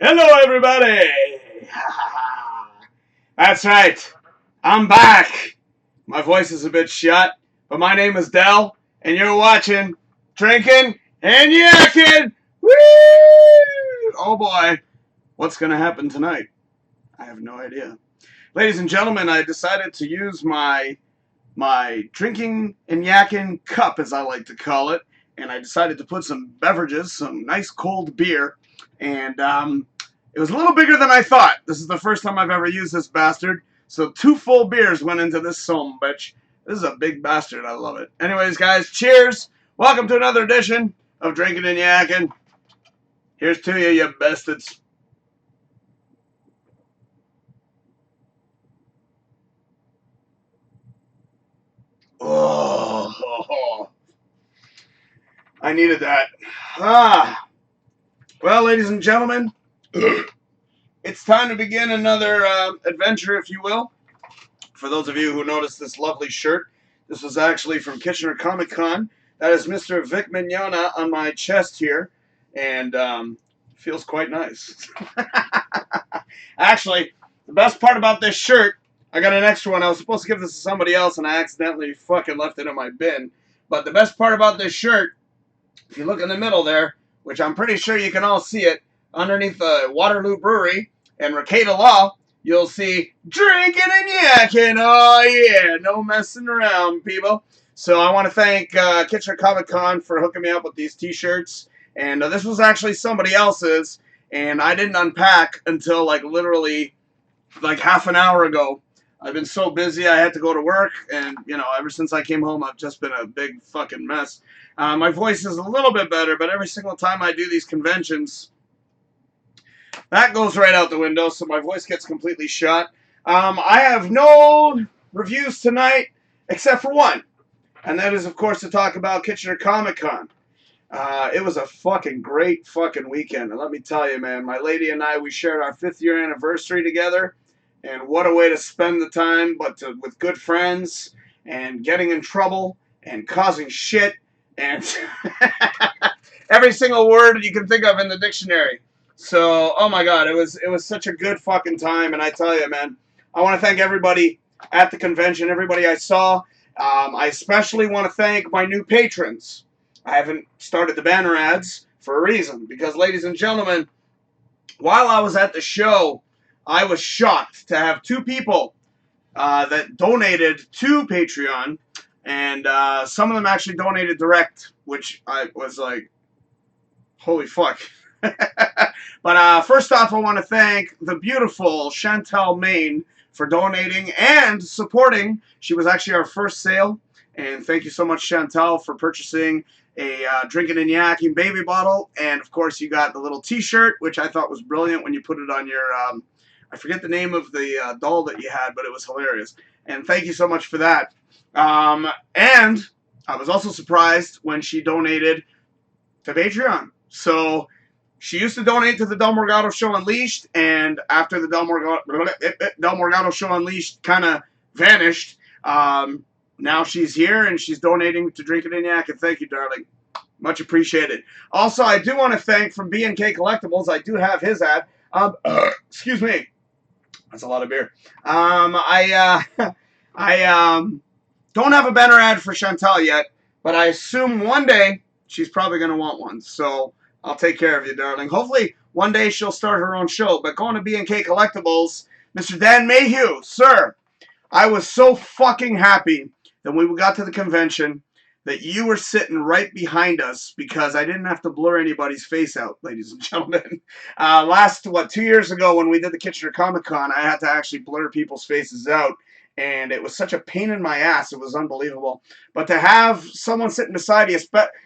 Hello, everybody! That's right. I'm back. My voice is a bit shut, but my name is Dell, and you're watching Drinkin and Yakkin. Woo! Oh boy, what's gonna happen tonight? I have no idea. Ladies and gentlemen, I decided to use my Drinking and Yakkin cup, as I like to call it, and I decided to put some beverages, some nice cold beer, and it was a little bigger than I thought. This is the first time I've ever used this bastard, so 2 full beers went into this son bitch. This is a big bastard. I love it. Anyways, guys, cheers. Welcome to another edition of Drinking and Yakkin. Here's to you, you bastards. Oh, I needed that. Ah. Well, ladies and gentlemen, it's time to begin another adventure, if you will. For those of you who noticed this lovely shirt, this was actually from Kitchener Comic Con. That is Mr. Vic Mignogna on my chest here, and feels quite nice. Actually, the best part about this shirt, I got an extra one. I was supposed to give this to somebody else, and I accidentally fucking left it in my bin. But the best part about this shirt, if you look in the middle there, which I'm pretty sure you can all see it, underneath the Waterloo Brewery and Recato Law, you'll see Drinkin and Yakkin. Oh, yeah. No messing around, people. So I want to thank Kitchener Comic Con for hooking me up with these t-shirts. And this was actually somebody else's, and I didn't unpack until, like, literally, like, half an hour ago. I've been so busy, I had to go to work, and, you know, ever since I came home, I've just been a big fucking mess. My voice is a little bit better, but every single time I do these conventions, that goes right out the window, so my voice gets completely shot. I have no reviews tonight, except for one, and that is, of course, to talk about Kitchener Comic Con. It was a fucking great fucking weekend, and let me tell you, man, my lady and I, we shared our 5th-year anniversary together, and what a way to spend the time, but with good friends, and getting in trouble, and causing shit, and every single word you can think of in the dictionary. So, oh my God, it was such a good fucking time, and I tell you, man, I want to thank everybody at the convention, everybody I saw. I especially want to thank my new patrons. I haven't started the banner ads for a reason, because, ladies and gentlemen, while I was at the show, I was shocked to have 2 people that donated to Patreon, and some of them actually donated direct, which I was like, holy fuck. But first off, I want to thank the beautiful Chantel Main for donating and supporting. She was actually our first sale, and thank you so much, Chantel, for purchasing a Drinkin and Yakkin baby bottle, and of course you got the little t-shirt, which I thought was brilliant when you put it on your, I forget the name of the doll that you had, but it was hilarious, and thank you so much for that. And I was also surprised when she donated to Patreon. So she used to donate to the Del Morgado Show Unleashed, and after the Del Morgado Show Unleashed kind of vanished, now she's here and she's donating to Drinkin and Yakkin. Thank you, darling. Much appreciated. Also, I do want to thank from B&K Collectibles. I do have his ad. Excuse me. That's a lot of beer. I don't have a banner ad for Chantal yet, but I assume one day she's probably going to want one. So I'll take care of you, darling. Hopefully, one day she'll start her own show. But going to B&K Collectibles, Mr. Dan Mayhew, sir, I was so fucking happy that when we got to the convention that you were sitting right behind us because I didn't have to blur anybody's face out, ladies and gentlemen. 2 years ago when we did the Kitchener Comic Con, I had to actually blur people's faces out. And it was such a pain in my ass. It was unbelievable. But to have someone sitting beside you,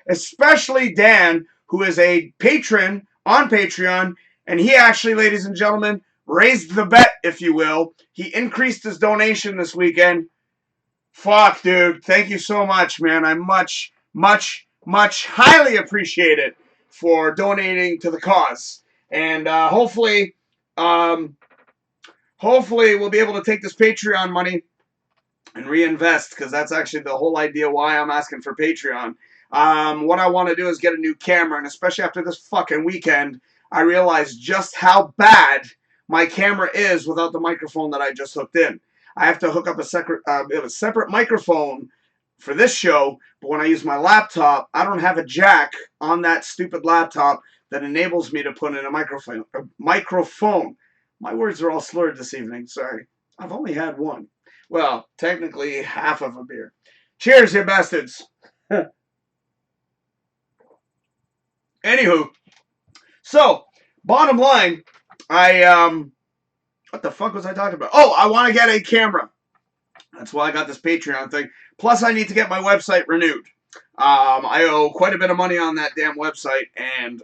especially Dan, who is a patron on Patreon, and he actually, ladies and gentlemen, raised the bet, if you will. He increased his donation this weekend. Fuck, dude. Thank you so much, man. I much highly appreciate it for donating to the cause. And hopefully we'll be able to take this Patreon money and reinvest, because that's actually the whole idea why I'm asking for Patreon. What I want to do is get a new camera, and especially after this fucking weekend, I realized just how bad my camera is without the microphone that I just hooked in. I have to hook up a separate microphone for this show, but when I use my laptop, I don't have a jack on that stupid laptop that enables me to put in a microphone. My words are all slurred this evening. Sorry. I've only had one. Well, technically half of a beer. Cheers, you bastards. Anywho, so bottom line, what the fuck was I talking about? Oh, I want to get a camera. That's why I got this Patreon thing. Plus, I need to get my website renewed. I owe quite a bit of money on that damn website, and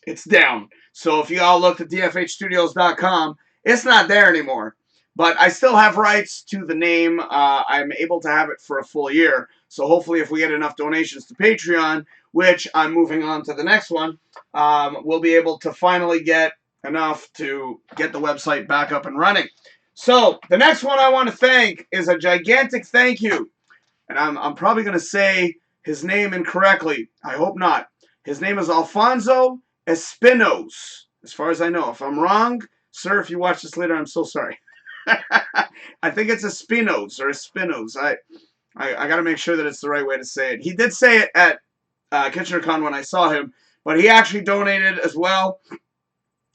it's down. So if you all look at DFHstudios.com, it's not there anymore. But I still have rights to the name. I'm able to have it for a full year. So hopefully if we get enough donations to Patreon, which I'm moving on to the next one, we'll be able to finally get enough to get the website back up and running. So the next one I want to thank is a gigantic thank you. And I'm probably going to say his name incorrectly. I hope not. His name is Alfonso Espinos, as far as I know. If I'm wrong, sir, if you watch this later, I'm so sorry. I think it's Espinos or Espinos. I got to make sure that it's the right way to say it. He did say it at KitchenerCon when I saw him, but he actually donated as well.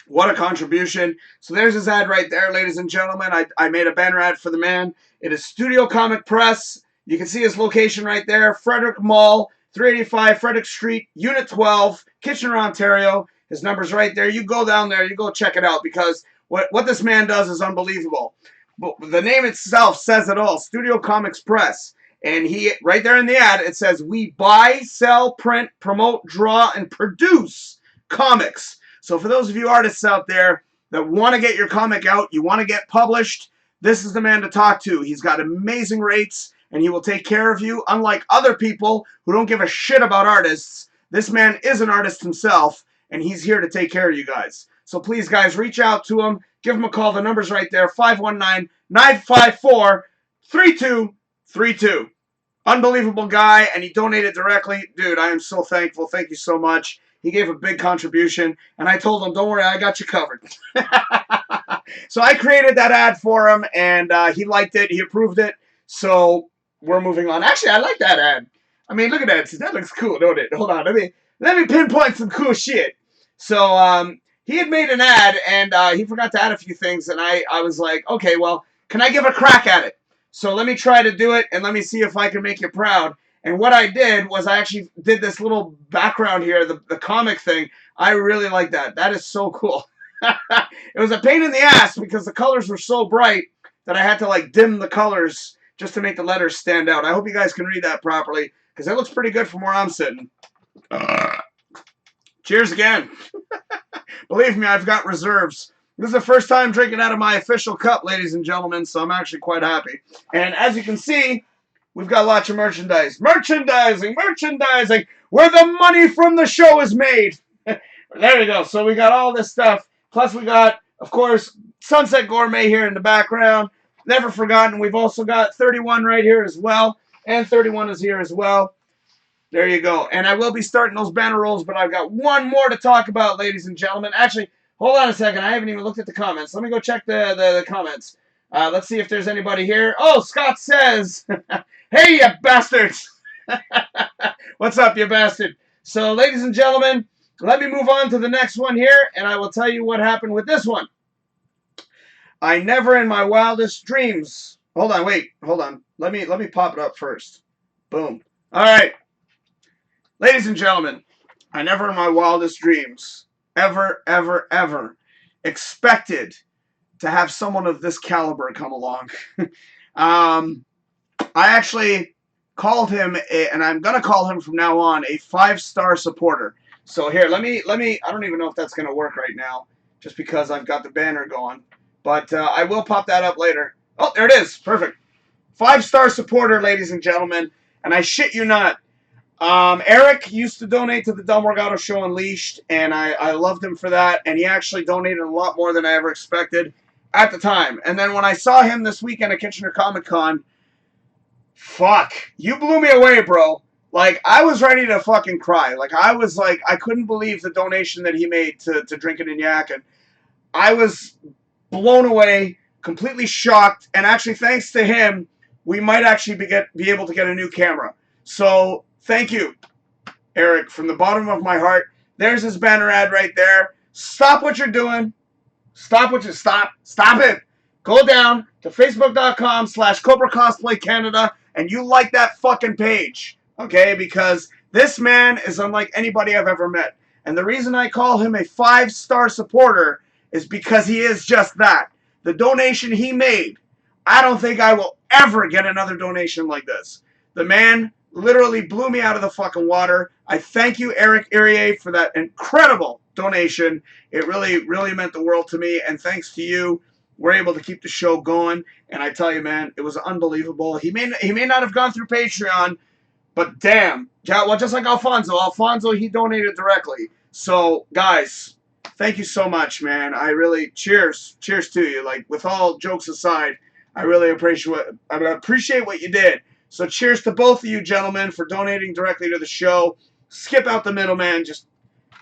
What a contribution. So there's his ad right there, ladies and gentlemen. I made a banner ad for the man. It is Studio Comic Press. You can see his location right there, Frederick Mall, 385 Frederick Street, Unit 12, Kitchener, Ontario. His number's right there. You go down there, you go check it out, because what this man does is unbelievable. But the name itself says it all, Studio Comics Press. And he, right there in the ad, it says, we buy, sell, print, promote, draw, and produce comics. So for those of you artists out there that want to get your comic out, you want to get published, this is the man to talk to. He's got amazing rates, and he will take care of you. Unlike other people who don't give a shit about artists, this man is an artist himself, and he's here to take care of you guys. So please, guys, reach out to him. Give him a call. The number's right there, 519-954-3232. Unbelievable guy, and he donated directly. Dude, I am so thankful. Thank you so much. He gave a big contribution, and I told him, don't worry, I got you covered. So I created that ad for him, and he liked it. He approved it. So we're moving on. Actually, I like that ad. I mean, look at that. That looks cool, don't it? Hold on. Let me pinpoint some cool shit. So he had made an ad, and he forgot to add a few things, and I was like, okay, well, can I give a crack at it? So let me try to do it, and let me see if I can make you proud. And what I did was I actually did this little background here, the comic thing. I really like that. That is so cool. It was a pain in the ass because the colors were so bright that I had to like dim the colors just to make the letters stand out. I hope you guys can read that properly because it looks pretty good from where I'm sitting. Cheers again. Believe me, I've got reserves. This is the first time drinking out of my official cup, ladies and gentlemen, so I'm actually quite happy. And as you can see, we've got lots of merchandise. Merchandising, where the money from the show is made. There we go. So we got all this stuff. Plus we got, of course, Sunset Gourmet here in the background. Never forgotten. We've also got 31 right here as well. And 31 is here as well. There you go. And I will be starting those banner rolls, but I've got one more to talk about, ladies and gentlemen. Actually, hold on a second. I haven't even looked at the comments. Let me go check the comments. Let's see if there's anybody here. Oh, Scott says, hey, you bastards. What's up, you bastard? So, ladies and gentlemen, let me move on to the next one here, and I will tell you what happened with this one. I never in my wildest dreams... Hold on, wait. Hold on. Let me pop it up first. Boom. All right. Ladies and gentlemen, I never in my wildest dreams ever expected to have someone of this caliber come along. I actually called him, and I'm going to call him from now on, a 5-star supporter. So here, let me, I don't even know if that's going to work right now, just because I've got the banner going. But I will pop that up later. Oh, there it is. Perfect. 5-star supporter, ladies and gentlemen. And I shit you not. Eric used to donate to the Del Morgado Show Unleashed, and I loved him for that. And he actually donated a lot more than I ever expected at the time. And then when I saw him this weekend at Kitchener Comic Con, fuck, you blew me away, bro. Like, I was ready to fucking cry. Like, I was like, I couldn't believe the donation that he made to Drinkin Yakkin. I was blown away, completely shocked, and actually, thanks to him, we might actually be able to get a new camera. So, thank you, Eric, from the bottom of my heart. There's his banner ad right there. Stop what you're doing. Stop it. Go down to facebook.com/Cobra Cosplay Canada and you like that fucking page. Okay? Because this man is unlike anybody I've ever met. And the reason I call him a 5-star supporter is because he is just that. The donation he made, I don't think I will ever get another donation like this. The man literally blew me out of the fucking water. I thank you, Eric Irier, for that incredible donation. It really, really meant the world to me. And thanks to you, we're able to keep the show going. And I tell you, man, it was unbelievable. He may not have gone through Patreon, but damn. Well, just like Alfonso. Alfonso, he donated directly. So, guys, thank you so much, man. I really, cheers to you. Like, with all jokes aside, I really appreciate what you did. So cheers to both of you gentlemen for donating directly to the show. Skip out the middleman. Just,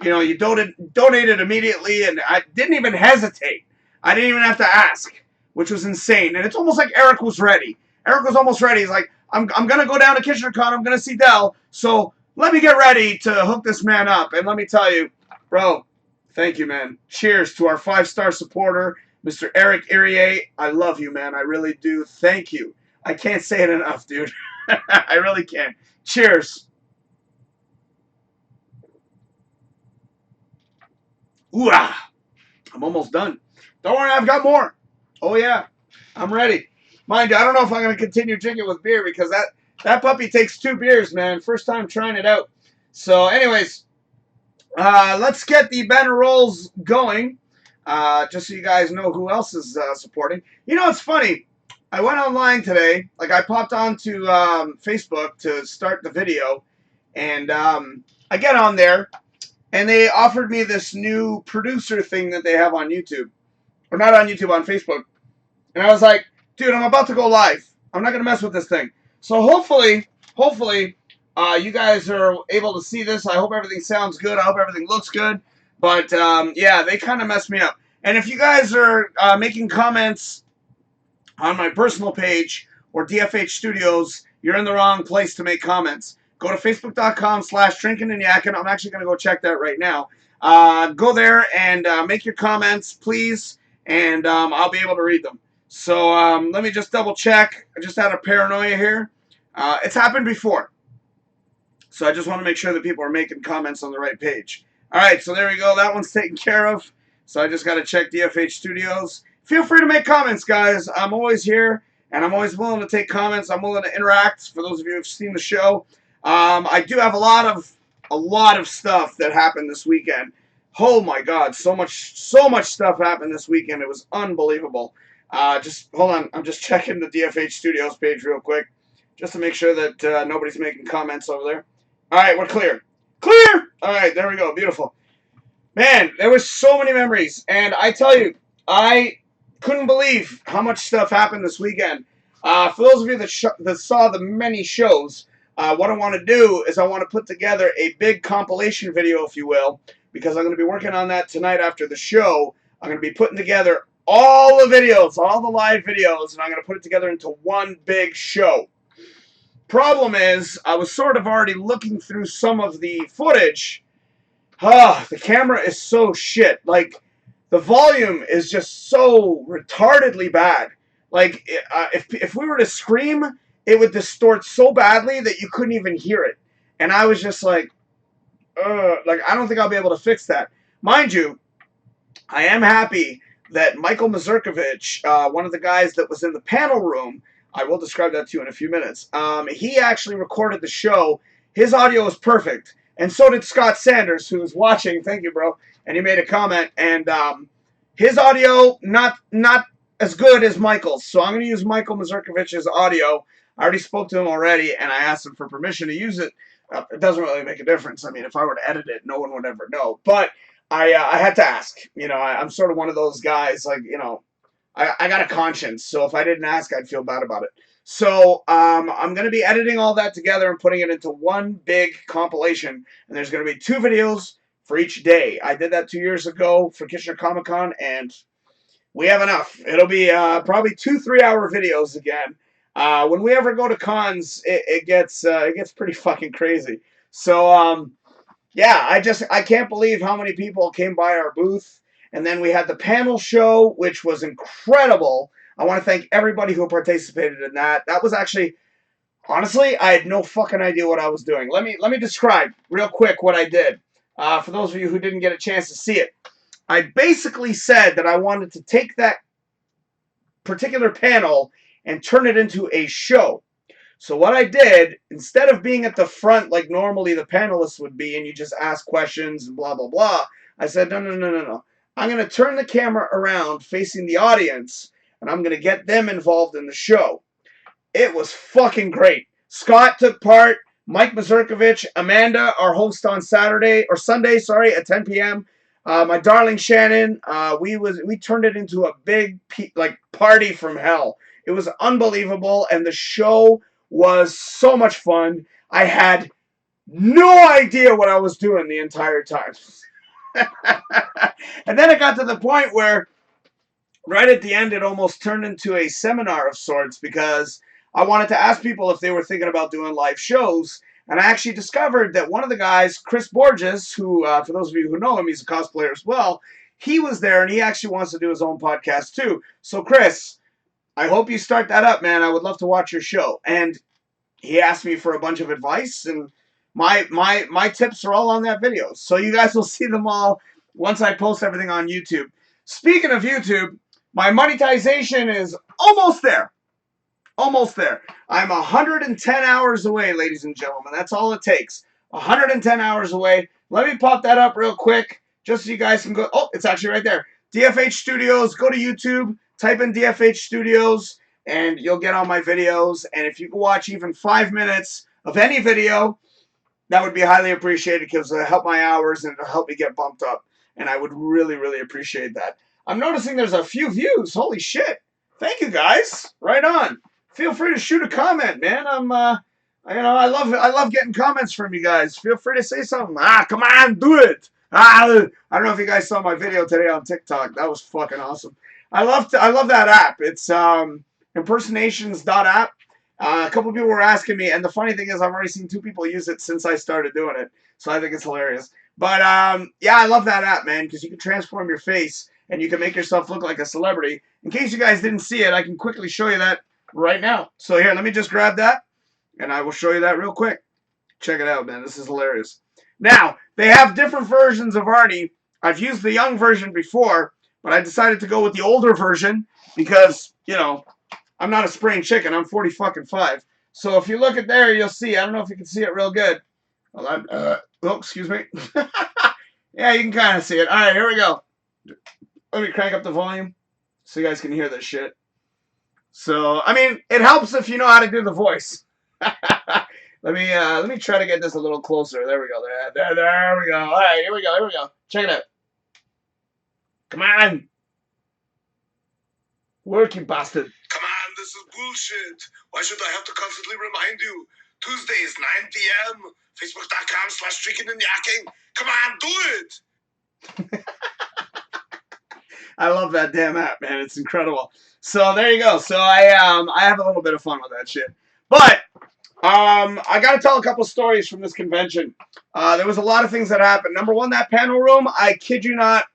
you donated immediately, and I didn't even hesitate. I didn't even have to ask, which was insane. And it's almost like Eric was ready. Eric was almost ready. He's like, I'm going to go down to KitchenerCon. I'm going to see Del. So let me get ready to hook this man up. And let me tell you, bro, thank you, man. Cheers to our 5-star supporter, Mr. Eric Irier. I love you, man. I really do. Thank you. I can't say it enough, dude. I really can't. Cheers. Ooh, I'm almost done. Don't worry, I've got more. Oh, yeah. I'm ready. Mind you, I don't know if I'm going to continue drinking with beer because that puppy takes 2 beers, man. First time trying it out. So, anyways, let's get the banner rolls going. Just so you guys know who else is supporting. It's funny. I went online today, like I popped onto Facebook to start the video, and I get on there, and they offered me this new producer thing that they have on YouTube. Or not on YouTube, on Facebook. And I was like, dude, I'm about to go live. I'm not going to mess with this thing. So hopefully, you guys are able to see this. I hope everything sounds good. I hope everything looks good. But, yeah, they kind of messed me up. And if you guys are making comments on my personal page or DFH Studios, you're in the wrong place to make comments. Go to facebook.com/DrinkinNYakkin. I'm actually going to go check that right now. Go there and make your comments, please, and I'll be able to read them. So let me just double check. I just had a paranoia here. It's happened before. So I just want to make sure that people are making comments on the right page. All right, so there we go. That one's taken care of. So I just got to check DFH Studios. Feel free to make comments, guys. I'm always here, and I'm always willing to take comments. I'm willing to interact. For those of you who've seen the show, I do have a lot of stuff that happened this weekend. Oh my God, so much stuff happened this weekend. It was unbelievable. Just hold on. I'm just checking the DFH Studios page real quick, just to make sure that nobody's making comments over there. All right, we're clear. Clear. All right, there we go. Beautiful. Man, there was so many memories, and I tell you, I couldn't believe how much stuff happened this weekend. For those of you that saw the many shows, what I want to do is I want to put together a big compilation video, if you will, because I'm going to be working on that tonight after the show. I'm going to be putting together all the videos, all the live videos, and I'm going to put it together into one big show. Problem is, I was sort of already looking through some of the footage. The camera is so shit. Like, the volume is just so retardedly bad. Like, if we were to scream, it would distort so badly that you couldn't even hear it. And I was just like, I don't think I'll be able to fix that. Mind you, I am happy that Michael Mazurkovich, one of the guys that was in the panel room, I will describe that to you in a few minutes, he actually recorded the show. His audio is perfect. And so did Scott Sanders, who was watching. Thank you, bro. And he made a comment. And his audio, not as good as Michael's. So I'm going to use Michael Mazurkovich's audio. I already spoke to him already, and I asked him for permission to use it. It doesn't really make a difference. I mean, if I were to edit it, no one would ever know. But I had to ask. I'm sort of one of those guys, like, I got a conscience. So if I didn't ask, I'd feel bad about it. So I'm going to be editing all that together and putting it into one big compilation. And there's going to be 2 videos for each day. I did that 2 years ago for Kitchener Comic Con, and we have enough. It'll be probably 2 3-hour videos again. When we ever go to cons, it gets pretty fucking crazy. So yeah, I can't believe how many people came by our booth. And then we had the panel show, which was incredible. I want to thank everybody who participated in that. That was actually, honestly, I had no fucking idea what I was doing. Let me describe real quick what I did. For those of you who didn't get a chance to see it, I basically said that I wanted to take that particular panel and turn it into a show. So what I did, instead of being at the front like normally the panelists would be, and you just ask questions and blah, blah, blah, I said, no. I'm going to turn the camera around facing the audience, and I'm going to get them involved in the show. It was fucking great. Scott took part, Mike Mazurkovich, Amanda, our host on Sunday, at 10 p.m., my darling Shannon, we turned it into a big party from hell. It was unbelievable, and the show was so much fun. I had no idea what I was doing the entire time. And then it got to the point where right at the end it almost turned into a seminar of sorts, because I wanted to ask people if they were thinking about doing live shows. And I actually discovered that one of the guys, Chris Borges, who, for those of you who know him, he's a cosplayer as well, he was there, and he actually wants to do his own podcast too. So Chris, I hope you start that up, man. I would love to watch your show. And he asked me for a bunch of advice, and my tips are all on that video. So you guys will see them all once I post everything on YouTube. Speaking of YouTube, my monetization is almost there. Almost there. I'm 110 hours away, ladies and gentlemen. That's all it takes. 110 hours away. Let me pop that up real quick, just so you guys can go. Oh, it's actually right there. DFH Studios. Go to YouTube. Type in DFH Studios, and you'll get all my videos. And if you can watch even 5 minutes of any video, that would be highly appreciated, because it'll help my hours and it'll help me get bumped up. And I would really, really appreciate that. I'm noticing there's a few views. Holy shit. Thank you, guys. Right on. Feel free to shoot a comment, man. I love getting comments from you guys. Feel free to say something. Come on, do it. I don't know if you guys saw my video today on TikTok. That was fucking awesome. I love that app. It's impersonations.app. A couple people were asking me, and the funny thing is, I've already seen 2 people use it since I started doing it. So I think it's hilarious. But yeah, I love that app, man, because you can transform your face and you can make yourself look like a celebrity. In case you guys didn't see it, I can quickly show you that right now. So here, let me just grab that, and I will show you that real quick. Check it out, man. This is hilarious. Now, they have different versions of Arnie. I've used the young version before, but I decided to go with the older version because, you know, I'm not a spring chicken. I'm 45. So if you look at there, you'll see. I don't know if you can see it real good. Oh, excuse me. Yeah, you can kind of see it. All right, here we go. Let me crank up the volume so you guys can hear this shit. So, I mean, it helps if you know how to do the voice. Let me try to get this a little closer. There we go. There we go. All right, here we go. Check it out. Come on. Work, you bastard. Come on, this is bullshit. Why should I have to constantly remind you? Tuesdays, 9 p.m. Facebook.com/DrinkinNYakkin. Come on, do it. I love that damn app, man. It's incredible. So there you go. So I have a little bit of fun with that shit. But I got to tell a couple stories from this convention. There was a lot of things that happened. Number one, that panel room, I kid you not.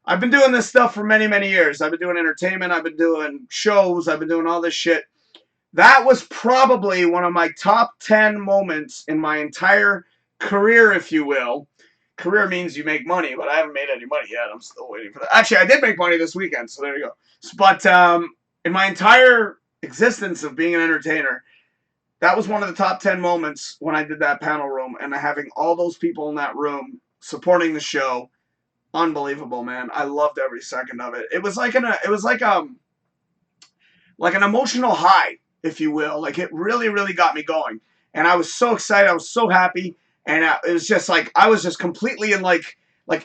I've been doing this stuff for many, many years. I've been doing entertainment. I've been doing shows. I've been doing all this shit. That was probably one of my top 10 moments in my entire career, if you will. Career means you make money, but I haven't made any money yet. I'm still waiting for that. Actually, I did make money this weekend, so there you go. But in my entire existence of being an entertainer, that was one of the top 10 moments when I did that panel room, and having all those people in that room supporting the show. Unbelievable, man. I loved every second of it. It was like an emotional high, if you will. Like, it really, really got me going. And I was so excited. I was so happy. And it was just like, I was just completely in like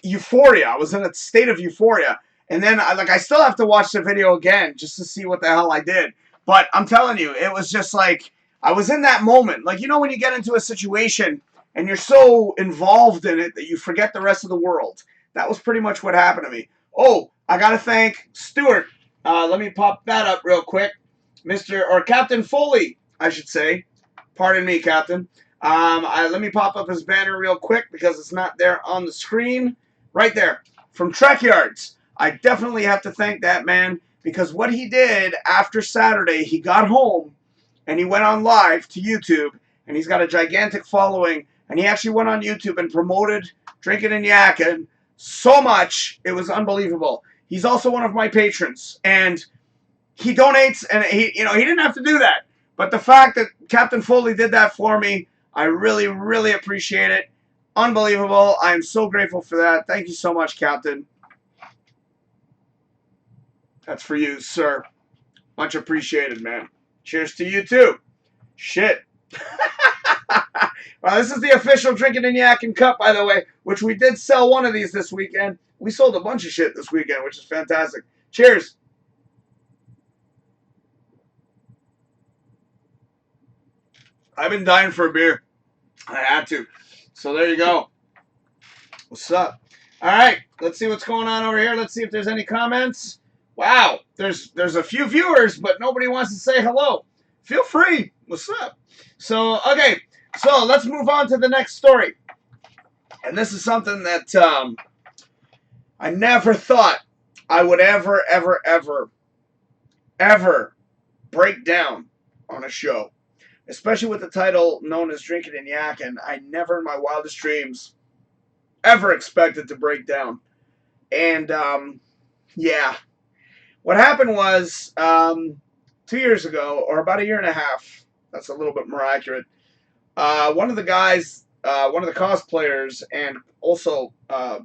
euphoria. I was in a state of euphoria. And then I still have to watch the video again just to see what the hell I did. But I'm telling you, it was just like, I was in that moment. Like, you know, when you get into a situation and you're so involved in it that you forget the rest of the world. That was pretty much what happened to me. Oh, I got to thank Stuart. Let me pop that up real quick. Captain Foley, I should say. Pardon me, Captain. Let me pop up his banner real quick because it's not there on the screen. Right there. From Trek Yards. I definitely have to thank that man because what he did after Saturday, he got home and he went on live to YouTube, and he's got a gigantic following, and he actually went on YouTube and promoted Drinkin Yakkin so much, it was unbelievable. He's also one of my patrons, and he donates, and he didn't have to do that. But the fact that Captain Foley did that for me, I really, really appreciate it. Unbelievable. I am so grateful for that. Thank you so much, Captain. That's for you, sir. Much appreciated, man. Cheers to you, too. Shit. Well, this is the official Drinkin Yakkin cup, by the way, which we did sell one of these this weekend. We sold a bunch of shit this weekend, which is fantastic. Cheers. I've been dying for a beer. I had to. So there you go. What's up? All right, let's see what's going on over here. Let's see if there's any comments. Wow, there's a few viewers, but nobody wants to say hello. Feel free. What's up? So, okay, so let's move on to the next story. And this is something that I never thought I would ever break down on a show. Especially with the title known as Drinkin Yakkin. I never in my wildest dreams ever expected to break down. And, yeah. What happened was 2 years ago, or about a year and a half, that's a little bit more accurate, one of the guys, one of the cosplayers, and also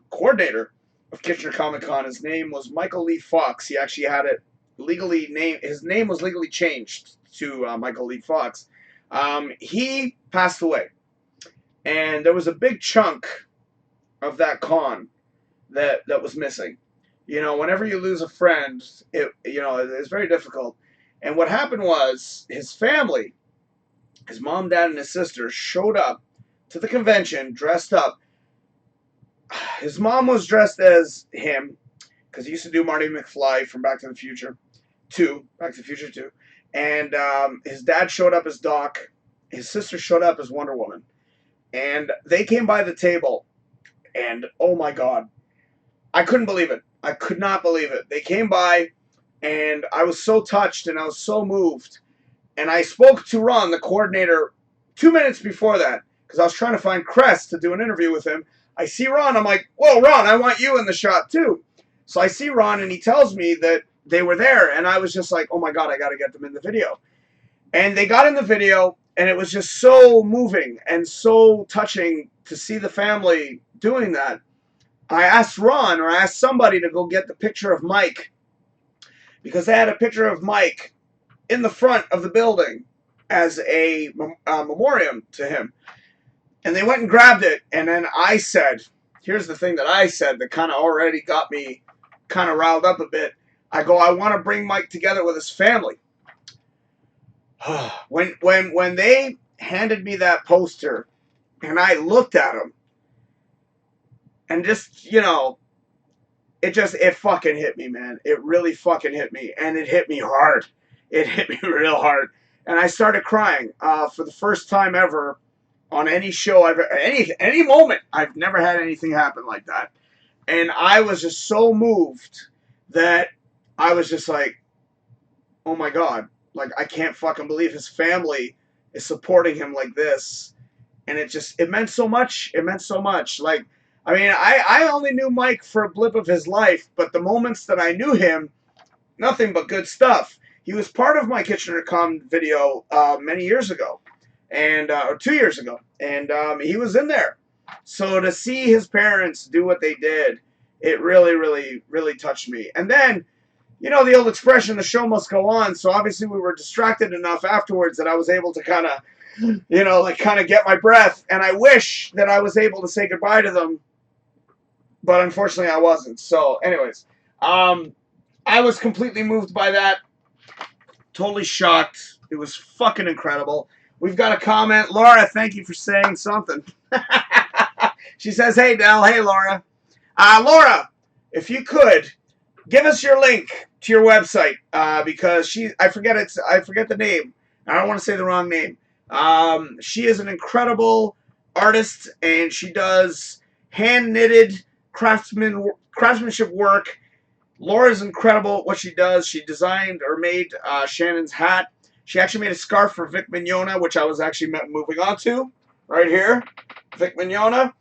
coordinator of Kitchener Comic Con, his name was Michael Lee Fox. He actually had it legally named, his name was legally changed to Michael Lee Fox. He passed away. And there was a big chunk of that con that was missing. You know, whenever you lose a friend, it's very difficult. And what happened was his family, his mom, dad, and his sister showed up to the convention dressed up. His mom was dressed as him because he used to do Marty McFly from Back to the Future 2. And his dad showed up as Doc. His sister showed up as Wonder Woman. And they came by the table. And, oh my God, I couldn't believe it. I could not believe it. They came by, and I was so touched, and I was so moved. And I spoke to Ron, the coordinator, 2 minutes before that, because I was trying to find Crest to do an interview with him. I see Ron. I'm like, whoa, Ron, I want you in the shot, too. So I see Ron, and he tells me that they were there, and I was just like, oh, my God, I got to get them in the video. And they got in the video, and it was just so moving and so touching to see the family doing that. I asked Ron, or I asked somebody to go get the picture of Mike, because they had a picture of Mike in the front of the building as a memoriam to him. And they went and grabbed it, and then I said, here's the thing that I said that kind of already got me kind of riled up a bit. I go, I want to bring Mike together with his family. When they handed me that poster, and I looked at him, and just, it fucking hit me, man. It really fucking hit me. And it hit me hard. It hit me real hard. And I started crying for the first time ever on any show, any moment. I've never had anything happen like that. And I was just so moved that I was just like, oh my God. Like, I can't fucking believe his family is supporting him like this. And it meant so much. It meant so much. Like, I mean, I only knew Mike for a blip of his life, but the moments that I knew him, nothing but good stuff. He was part of my Kitchener Con video many years ago, or 2 years ago, and he was in there. So to see his parents do what they did, it really, really, really touched me. And then, the old expression, the show must go on, so obviously we were distracted enough afterwards that I was able to kind of get my breath, and I wish that I was able to say goodbye to them, but unfortunately I wasn't. So anyways, I was completely moved by that. Totally shocked. It was fucking incredible. We've got a comment. Laura, thank you for saying something. She says, hey, Del. Hey, Laura. Laura, if you could, give us your link to your website because I forget the name. I don't want to say the wrong name. She is an incredible artist, and she does hand-knitted craftsmanship work. Laura's incredible at what she does. She designed or made Shannon's hat. She actually made a scarf for Vic Mignogna, which I was actually moving on to right here. Vic Mignogna.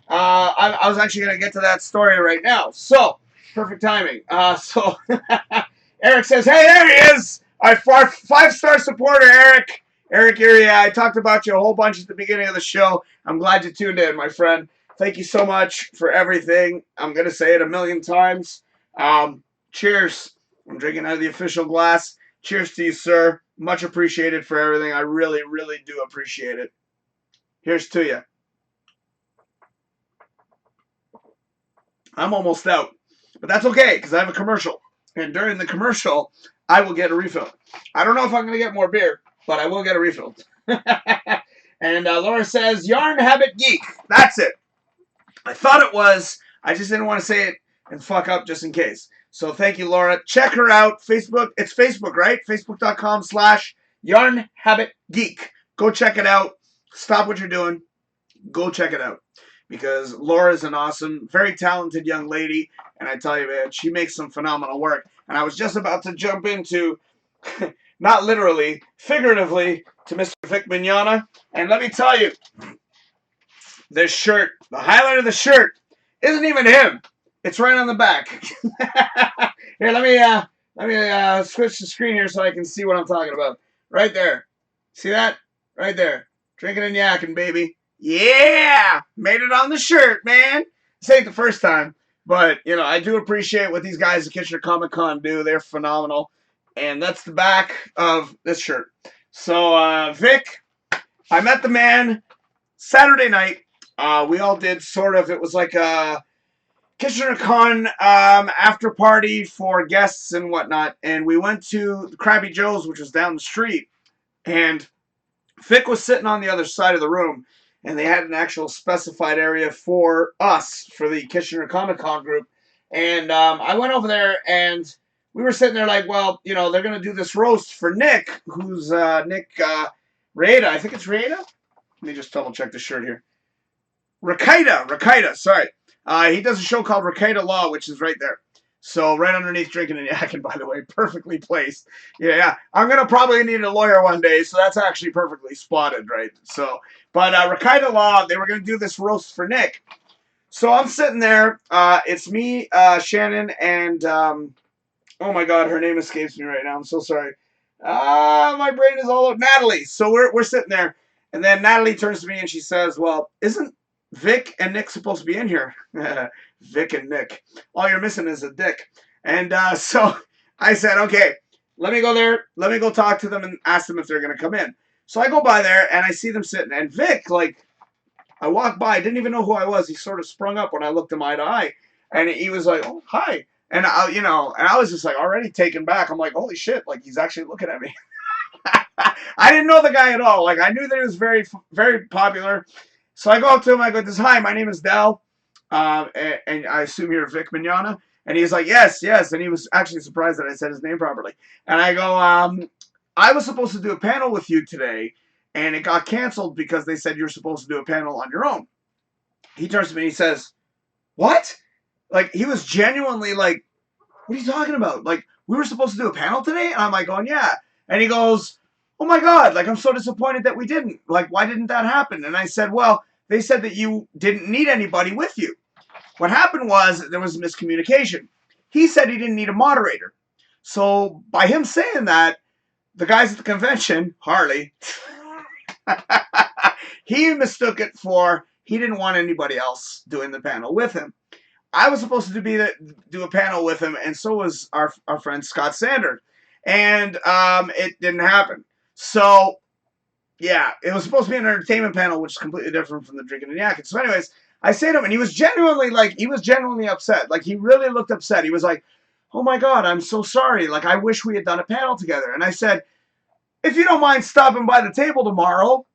I was actually going to get to that story right now. So, perfect timing. Eric says, hey, there he is. Our 5-star supporter, Eric. Eric, I talked about you a whole bunch at the beginning of the show. I'm glad you tuned in, my friend. Thank you so much for everything. I'm going to say it a million times. Cheers. I'm drinking out of the official glass. Cheers to you, sir. Much appreciated for everything. I really, really do appreciate it. Here's to you. I'm almost out. But that's okay, because I have a commercial. And during the commercial, I will get a refill. I don't know if I'm going to get more beer, but I will get a refill. And Laura says, Yarn Habit Geek. That's it. I thought it was. I just didn't want to say it and fuck up just in case. So thank you, Laura. Check her out. Facebook. It's Facebook, right? Facebook.com/Yarn Habit Geek. Go check it out. Stop what you're doing. Go check it out. Because Laura's an awesome, very talented young lady. And I tell you, man, she makes some phenomenal work. And I was just about to jump into, not literally, figuratively, to Mr. Vic Mignogna. And let me tell you, this shirt, the highlight of the shirt, isn't even him. It's right on the back. Here, let me switch the screen here so I can see what I'm talking about. Right there. See that? Right there. Drinking and yakking, baby. Yeah! Made it on the shirt, man. This ain't the first time. But, you know, I do appreciate what these guys at Kitchener Comic Con do. They're phenomenal. And that's the back of this shirt. So, Vic, I met the man Saturday night. We all did sort of, it was like a Kitchener Con after party for guests and whatnot. And we went to the Krabby Joe's, which was down the street. And Vic was sitting on the other side of the room. And they had an actual specified area for us, for the Kitchener Comic Con group. And I went over there, and we were sitting there like, well, you know, they're going to do this roast for Nick, who's Nick Rieda. I think it's Rieda? Let me just double check the shirt here. Rakita, sorry. He does a show called Rakita Law, which is right there. So right underneath Drinkin and Yakkin, by the way, perfectly placed. Yeah. I'm going to probably need a lawyer one day, so that's actually perfectly spotted, right? So, but Rakita Law, they were going to do this roast for Nick. So I'm sitting there. It's me, Shannon, and, oh my God, her name escapes me right now. I'm so sorry. My brain is all over. Natalie. So we're sitting there, and then Natalie turns to me and she says, well, isn't Vic and Nick supposed to be in here? Vic and Nick. All you're missing is a dick. And so I said, okay, let me go there. Let me go talk to them and ask them if they're going to come in. So I go by there, and I see them sitting. And Vic, like, I walked by, didn't even know who I was. He sort of sprung up when I looked him eye to eye. And he was like, oh, hi. And, I was just, like, already taken back. I'm like, holy shit, like, he's actually looking at me. I didn't know the guy at all. Like, I knew that he was very, very popular. So I go up to him. I go, hi, my name is Del. And I assume you're Vic Mignogna. And he's like, yes. And he was actually surprised that I said his name properly. And I go, I was supposed to do a panel with you today, and it got canceled because they said you're supposed to do a panel on your own. He turns to me and he says, what? Like, he was genuinely like, what are you talking about? Like, we were supposed to do a panel today? And I'm like, going, yeah. And he goes, oh my God, like, I'm so disappointed that we didn't. Like, why didn't that happen? And I said, well, they said that you didn't need anybody with you. What happened was there was a miscommunication. He said he didn't need a moderator. So by him saying that, the guys at the convention, Harley, he mistook it for he didn't want anybody else doing the panel with him. I was supposed to do a panel with him, and so was our friend Scott Sanders. And it didn't happen. So, yeah, it was supposed to be an entertainment panel, which is completely different from the Drinkin and Yakkin. So anyways, I say to him, and he was genuinely upset. Like, he really looked upset. He was like, oh my God, I'm so sorry. Like, I wish we had done a panel together. And I said, if you don't mind stopping by the table tomorrow,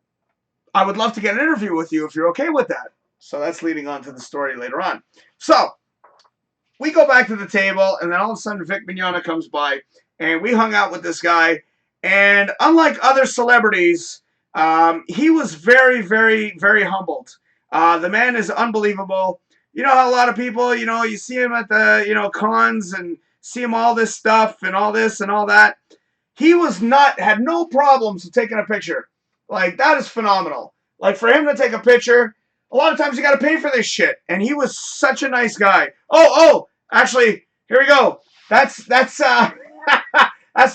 I would love to get an interview with you if you're okay with that. So that's leading on to the story later on. So we go back to the table, and then all of a sudden Vic Mignogna comes by, and we hung out with this guy. And unlike other celebrities, he was very, very, very humbled. The man is unbelievable. You know how a lot of people, you see him at the, cons and see him all this stuff and all this and all that. He had no problems with taking a picture. Like, that is phenomenal. Like, for him to take a picture, a lot of times you got to pay for this shit. And he was such a nice guy. Actually, here we go. That's that's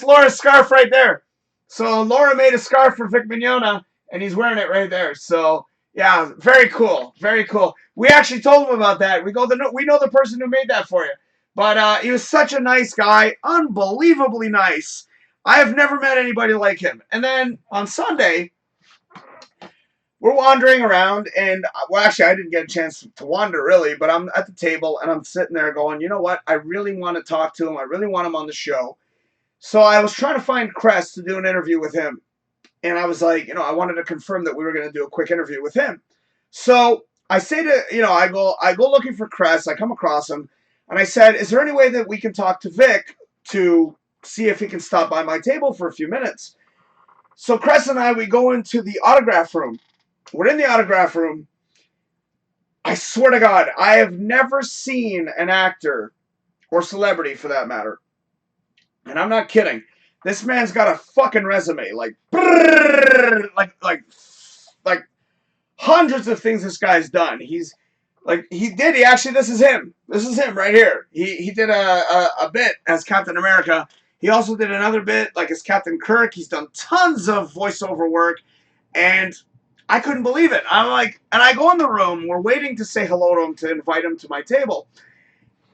Laura's scarf right there. So Laura made a scarf for Vic Mignogna, and he's wearing it right there. So yeah, very cool, very cool. We actually told him about that. We know the person who made that for you. But he was such a nice guy, unbelievably nice. I have never met anybody like him. And then on Sunday, we're wandering around, and well, actually, I didn't get a chance to wander really, but I'm at the table and I'm sitting there going, you know what? I really want to talk to him. I really want him on the show. So I was trying to find Crest to do an interview with him, and I was like, I wanted to confirm that we were going to do a quick interview with him. So I say to, I go looking for Crest. I come across him, and I said, is there any way that we can talk to Vic to see if he can stop by my table for a few minutes? So Crest and we go into the autograph room. We're in the autograph room. I swear to God, I have never seen an actor, or celebrity for that matter, and I'm not kidding, this man's got a fucking resume, like hundreds of things this guy's done. This is him right here. He did a bit as Captain America. He also did another bit like as Captain Kirk. He's done tons of voiceover work, and I couldn't believe it. I'm like, and I go in the room, we're waiting to say hello to him, to invite him to my table.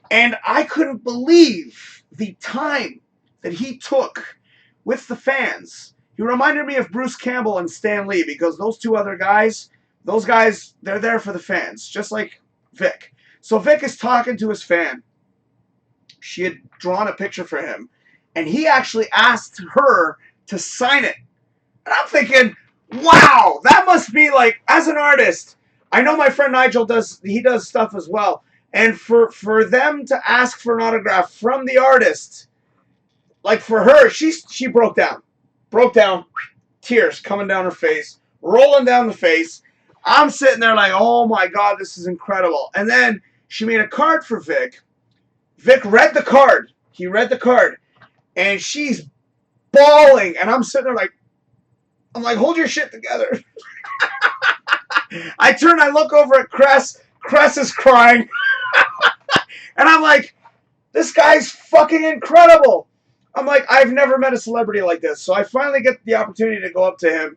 And I couldn't believe the time that he took with the fans. He reminded me of Bruce Campbell and Stan Lee, because those two other guys, they're there for the fans, just like Vic. So Vic is talking to his fan. She had drawn a picture for him, and he actually asked her to sign it. And I'm thinking, wow, that must be like, as an artist, I know my friend Nigel does stuff as well. And for them to ask for an autograph from the artist, like for her, she broke down, tears coming down her face, rolling down the face. I'm sitting there like, oh my God, this is incredible. And then she made a card for Vic. Vic read the card. He read the card, and she's bawling. And I'm sitting there like, hold your shit together. I look over at Cress. Cress is crying. And I'm like, this guy's fucking incredible. I'm like, I've never met a celebrity like this. So I finally get the opportunity to go up to him.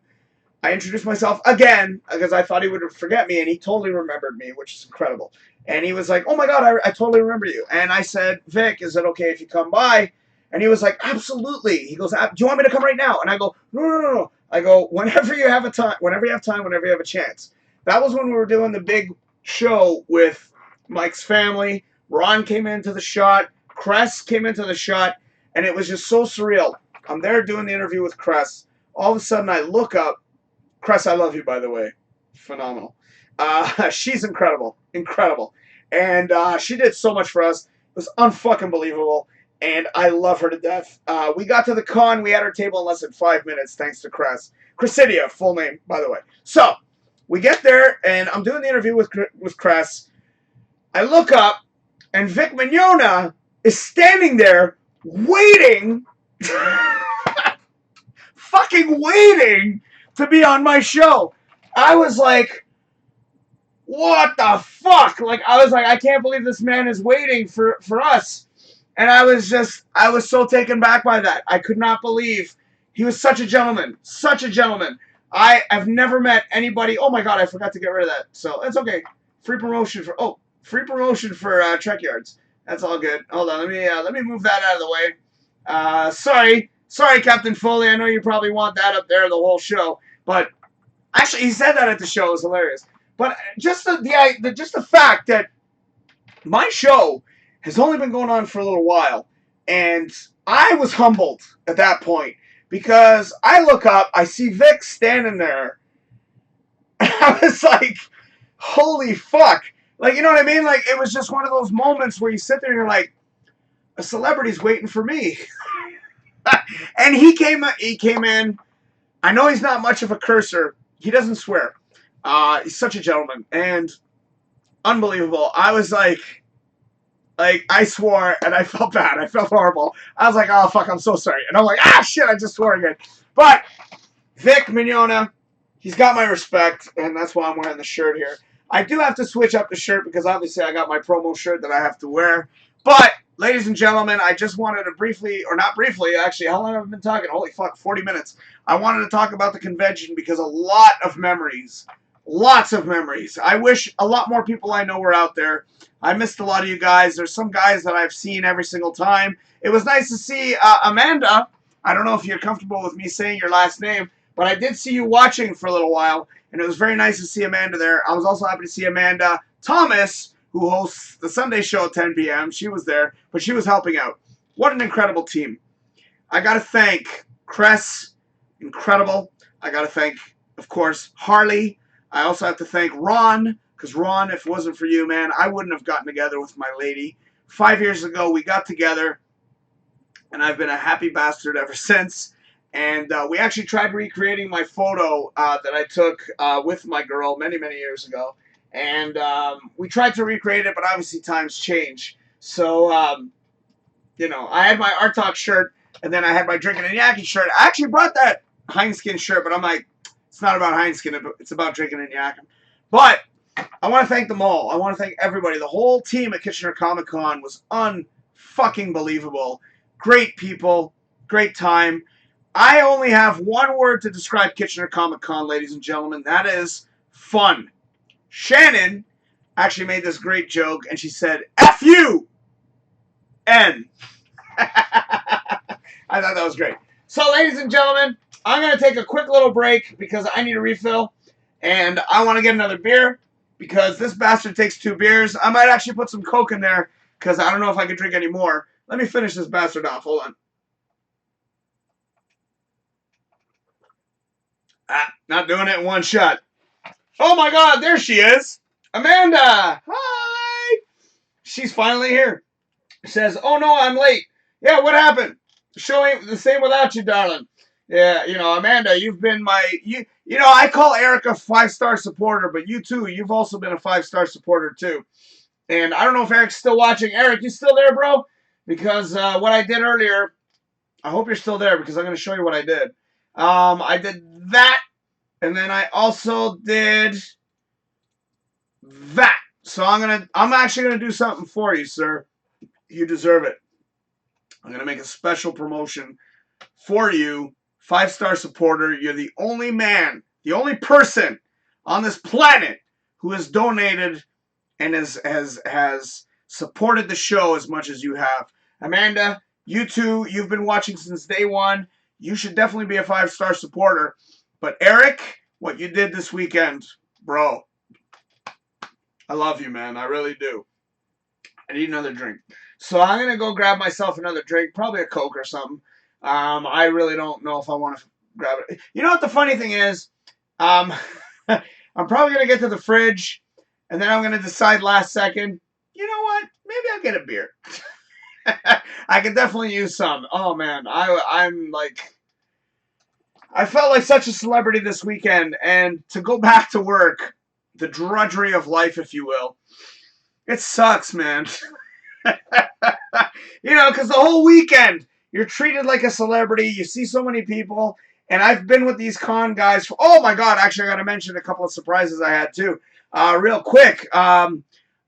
I introduced myself again, because I thought he would forget me, and he totally remembered me, which is incredible. And he was like, oh my God, I totally remember you. And I said, Vic, is it okay if you come by? And he was like, absolutely. He goes, do you want me to come right now? And I go, no. I go, whenever you have time, whenever you have a chance. That was when we were doing the big show with Mike's family. Ron came into the shot. Cress came into the shot. And it was just so surreal. I'm there doing the interview with Cress. All of a sudden, I look up. Cress, I love you, by the way. Phenomenal. She's incredible. And she did so much for us. It was unfucking believable. And I love her to death. We got to the con. We had our table in less than 5 minutes, thanks to Cress. Cressidia, full name, by the way. So, we get there, and I'm doing the interview with Cress. I look up, and Vic Mignogna is standing there waiting, fucking waiting to be on my show. I was like, what the fuck? Like, I was like, I can't believe this man is waiting for us. And I was so taken back by that. I could not believe. He was such a gentleman. I've never met anybody. Oh my God, I forgot to get rid of that. So it's okay. Free promotion for Trek Yards. That's all good. Hold on, let me move that out of the way. Sorry, Captain Foley. I know you probably want that up there the whole show, but actually, he said that at the show. It was hilarious. But just the fact that my show has only been going on for a little while, And I was humbled at that point because I look up, I see Vic standing there, and I was like, holy fuck. Like, you know what I mean? Like, it was just one of those moments where you sit there and you're like, a celebrity's waiting for me. And he came in. I know he's not much of a cursor. He doesn't swear. He's such a gentleman. And unbelievable. I was like, I swore, and I felt bad. I felt horrible. I was like, oh, fuck, I'm so sorry. And I'm like, ah, shit, I just swore again. But Vic Mignogna, he's got my respect, and that's why I'm wearing the shirt here. I do have to switch up the shirt because obviously I got my promo shirt that I have to wear. But, ladies and gentlemen, I just wanted to briefly, or not briefly, actually, how long have I been talking? Holy fuck, 40 minutes. I wanted to talk about the convention because a lot of memories. Lots of memories. I wish a lot more people I know were out there. I missed a lot of you guys. There's some guys that I've seen every single time. It was nice to see Amanda. I don't know if you're comfortable with me saying your last name, but I did see you watching for a little while, and it was very nice to see Amanda there. I was also happy to see Amanda Thomas, who hosts the Sunday show at 10 p.m. She was there, but she was helping out. What an incredible team. I got to thank Cress, incredible. I got to thank, of course, Harley. I also have to thank Ron, because Ron, if it wasn't for you, man, I wouldn't have gotten together with my lady. 5 years ago, we got together, and I've been a happy bastard ever since. And we actually tried recreating my photo that I took with my girl many, many years ago. And we tried to recreate it, but obviously times change. So, you know, I had my Art Talk shirt, and then I had my Drinkin Yakkin shirt. I actually brought that Heinzkin shirt, but I'm like, it's not about Heinzkin. It's about Drinkin Yakkin. But I want to thank them all. I want to thank everybody. The whole team at Kitchener Comic Con was unfucking believable. Great people. Great time. I only have one word to describe Kitchener Comic Con, ladies and gentlemen. That is fun. Shannon actually made this great joke, and she said, F-U-N. I thought that was great. So, ladies and gentlemen, I'm going to take a quick little break because I need a refill, and I want to get another beer because this bastard takes 2 beers. I might actually put some Coke in there because I don't know if I can drink any more. Let me finish this bastard off. Hold on. Not doing it in one shot. Oh my God, there she is. Amanda. Hi. She's finally here. Says, oh no, I'm late. Yeah, what happened? The show ain't the same without you, darling. Yeah, you know, Amanda, you've been you know, I call Eric a 5-star supporter, but you too, you've also been a 5-star supporter too. And I don't know if Eric's still watching. Eric, you still there, bro? Because what I did earlier, I hope you're still there because I'm going to show you what I did. I did that, and then I also did that. So I'm actually gonna do something for you, sir. You deserve it. I'm gonna make a special promotion for you, 5-star supporter. You're the only man, the only person on this planet who has donated and has supported the show as much as you have. Amanda, you too, you've been watching since day one. You should definitely be a 5-star supporter. But Eric, what you did this weekend, bro, I love you, man. I really do. I need another drink. So I'm going to go grab myself another drink, probably a Coke or something. I really don't know if I want to grab it. You know what the funny thing is? I'm probably going to get to the fridge, and then I'm going to decide last second, you know what? Maybe I'll get a beer. I could definitely use some. Oh, man. I'm like, I felt like such a celebrity this weekend, and to go back to work, the drudgery of life, if you will, it sucks, man. You know, because the whole weekend, you're treated like a celebrity. You see so many people, and I've been with these con guys for, oh, my God, actually, I got to mention a couple of surprises I had, too. Real quick, there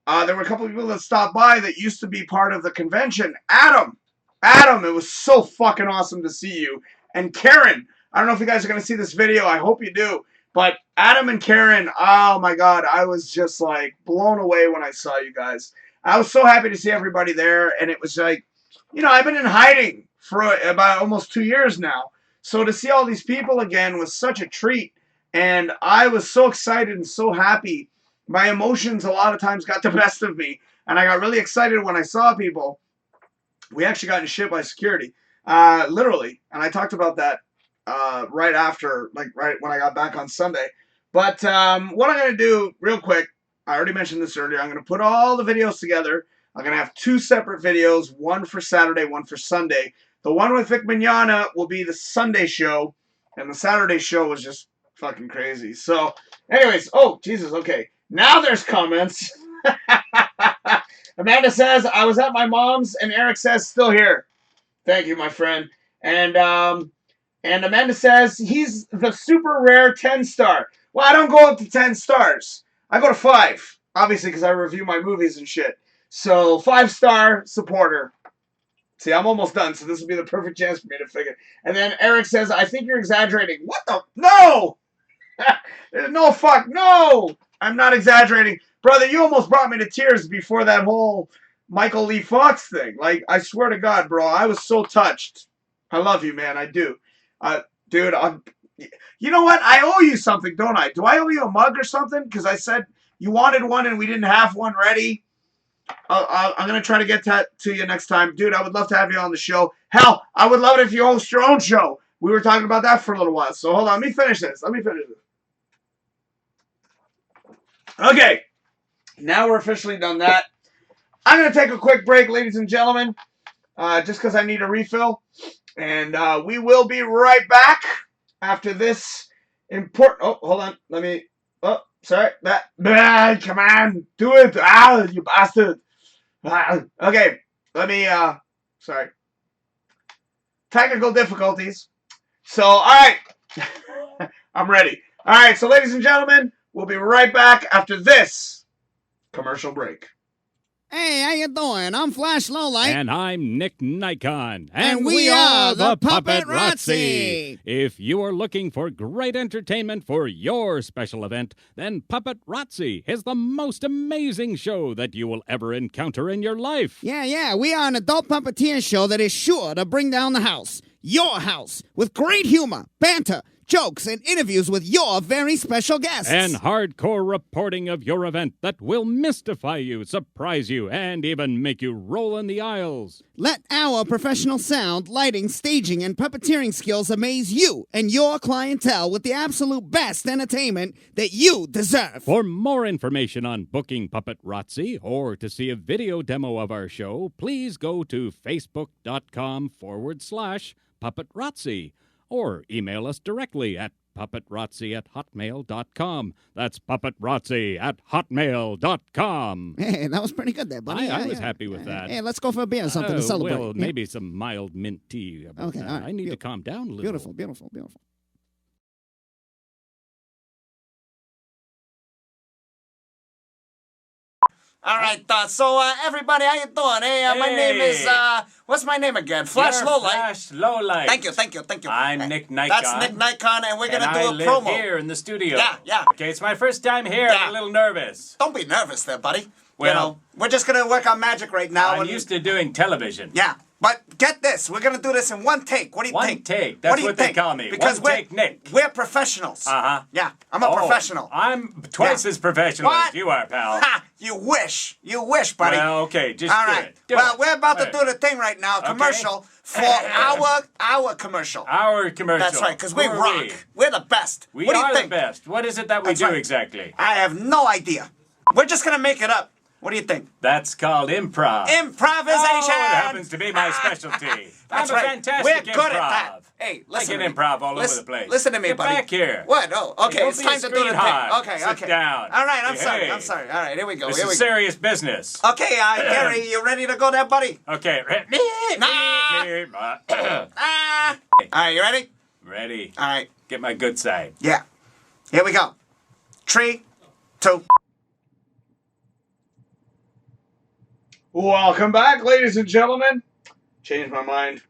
were a couple of people that stopped by that used to be part of the convention. Adam, it was so fucking awesome to see you. And Karen, I don't know if you guys are going to see this video. I hope you do. But Adam and Karen, oh my God, I was just like blown away when I saw you guys. I was so happy to see everybody there. And it was like, you know, I've been in hiding for about almost 2 years now. So to see all these people again was such a treat. And I was so excited and so happy. My emotions a lot of times got the best of me. And I got really excited when I saw people. we actually got in shit by security, literally. And I talked about that right after, like right when I got back on Sunday. But what I'm gonna do real quick, I already mentioned this earlier. I'm gonna put all the videos together. I'm gonna have 2 separate videos, one for Saturday, one for Sunday. The one with Vic Mignogna will be the Sunday show, and the Saturday show was just fucking crazy. So, anyways, oh Jesus, okay. Now there's comments. Amanda says, I was at my mom's, and Eric says, still here. Thank you, my friend. And Amanda says, he's the super rare 10-star. Well, I don't go up to 10 stars. I go to 5, obviously, because I review my movies and shit. So, 5-star supporter. See, I'm almost done, so this will be the perfect chance for me to figure. And then Eric says, I think you're exaggerating. What the? No! No, fuck, no! I'm not exaggerating. Brother, you almost brought me to tears before that whole Michael Lee Fox thing. Like, I swear to God, bro, I was so touched. I love you, man, I do. Dude, you know what? I owe you something, don't I? Do I owe you a mug or something? Because I said you wanted one and we didn't have one ready. I'm going to try to get that to you next time. Dude, I would love to have you on the show. Hell, I would love it if you host your own show. We were talking about that for a little while. So hold on. Let me finish this. Okay. Now we're officially done that. I'm going to take a quick break, ladies and gentlemen, just because I need a refill. And we will be right back after this important... Oh, hold on. Let me... Oh, sorry. Come on. Do it. You bastard. Okay. Let me... Sorry. Technical difficulties. So, all right. I'm ready. All right. So, ladies and gentlemen, we'll be right back after this commercial break. Hey, how you doing? I'm Flash Lowlight. And I'm Nick Nikon. And we are the Puppet Razzi. If you are looking for great entertainment for your special event, then Puppet Razzi is the most amazing show that you will ever encounter in your life. Yeah, we are an adult puppeteer show that is sure to bring down the house. Your house. With great humor, banter, jokes, and interviews with your very special guests. And hardcore reporting of your event that will mystify you, surprise you, and even make you roll in the aisles. Let our professional sound, lighting, staging, and puppeteering skills amaze you and your clientele with the absolute best entertainment that you deserve. For more information on booking Puppet Razzi or to see a video demo of our show, please go to facebook.com/Puppet Razzi. Or email us directly at puppetrazzi@hotmail.com. That's puppetrazzi@hotmail.com. Hey, that was pretty good there, buddy. I was happy with that. Hey, let's go for a beer or something to celebrate. Well, maybe some mild mint tea. Okay, all right. I need to calm down a little. Beautiful. All right, so everybody, how you doing? Hey, my name is what's my name again? Flash Lowlight. Flash Lowlight. Thank you. I'm Nick Nikon. That's Nick Nikon, and we're gonna do a live promo here in the studio. Yeah. Okay, it's my first time here. Yeah. I'm a little nervous. Don't be nervous, there, buddy. Well, we're just gonna work on magic right now. I'm used to doing television. Yeah, but get this, we're gonna do this in one take. What do you think? One take. That's what they call me. Because One take Nick. We're professionals. Yeah, I'm a professional. I'm twice as professional What? as you are, pal. Ha! You wish, buddy. Well, okay, just all do right. it. Do Well, it. we're about to Right. do the thing right now. Commercial for our commercial. Our commercial. That's right, because we Who are rock. we? We're the best. We what do you are think? the best. What is it that we That's do right. exactly? I have no idea. We're just gonna make it up. What do you think? That's called improv. Improvisation. Oh, it happens to be my specialty. That's I'm right. a fantastic We're good improv. at that. Hey, listen I to can me. improv all over Listen- the place. Listen to me, Get buddy. back here. What? Oh, okay. Hey, It's don't be time a to do the screen thing. hog. Okay. Sit down. All right. I'm Hey. sorry. All right. Here we go. This Here we is go. serious business. Okay, Gary, you ready to go there, buddy? Okay. Nah. All right. You ready? Ready. All right. Get my good side. Yeah. Here we go. 3, 2. Welcome back, ladies and gentlemen. Changed my mind.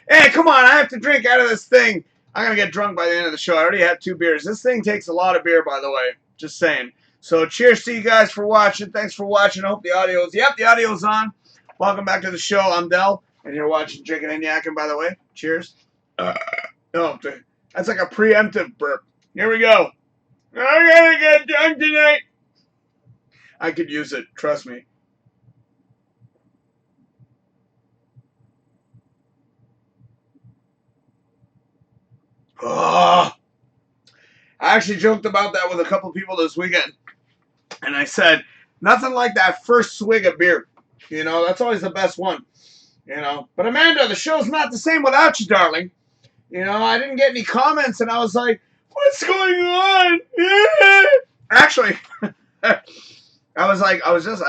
Hey, come on. I have to drink out of this thing. I'm going to get drunk by the end of the show. I already had 2 beers. This thing takes a lot of beer, by the way. Just saying. So cheers to you guys for watching. Thanks for watching. I hope the audio's... Yep, the audio's on. Welcome back to the show. I'm Del. And you're watching Drinkin Yakkin, by the way. Cheers. Oh, that's like a preemptive burp. Here we go. I'm going to get drunk tonight. I could use it. Trust me. Oh, I actually joked about that with a couple people this weekend. And I said, nothing like that first swig of beer. You know, that's always the best one. You know, but Amanda, the show's not the same without you, darling. You know, I didn't get any comments, and I was like, what's going on? Actually, I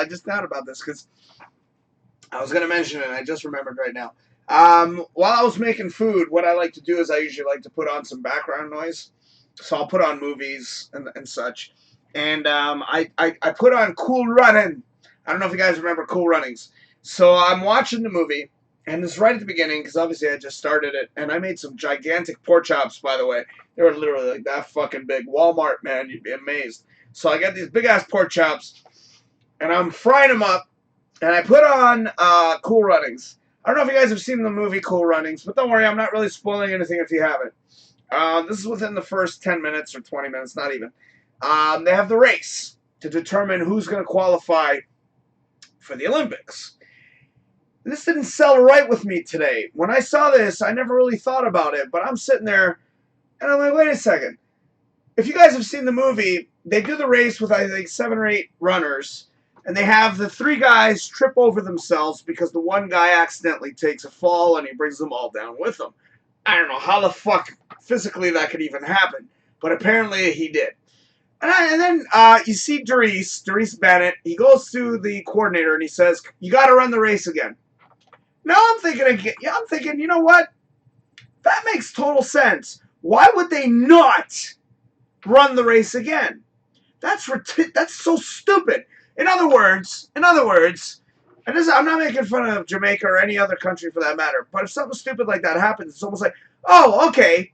just thought about this because I was going to mention it, and I just remembered right now. While I was making food, what I like to do is I usually like to put on some background noise. So I'll put on movies and such. And I put on Cool Running. I don't know if you guys remember Cool Runnings. So I'm watching the movie, and it's right at the beginning, because obviously I just started it, and I made some gigantic pork chops, by the way. They were literally like that fucking big. Walmart, man, you'd be amazed. So I got these big-ass pork chops, and I'm frying them up, and I put on Cool Runnings. I don't know if you guys have seen the movie Cool Runnings, but don't worry, I'm not really spoiling anything if you haven't. This is within the first 10 minutes or 20 minutes, not even. They have the race to determine who's going to qualify for the Olympics. This didn't sell right with me today. When I saw this, I never really thought about it, but I'm sitting there, and I'm like, wait a second. If you guys have seen the movie, they do the race with, I think, 7 or 8 runners, and they have the 3 guys trip over themselves because the one guy accidentally takes a fall, and he brings them all down with him. I don't know how the fuck physically that could even happen, but apparently he did. And then you see Dries Bennett. He goes to the coordinator and he says, "You got to run the race again." Now I'm thinking, you know what? That makes total sense. Why would they not run the race again? That's so stupid. In other words, and I'm not making fun of Jamaica or any other country for that matter, but if something stupid like that happens, it's almost like, oh, okay,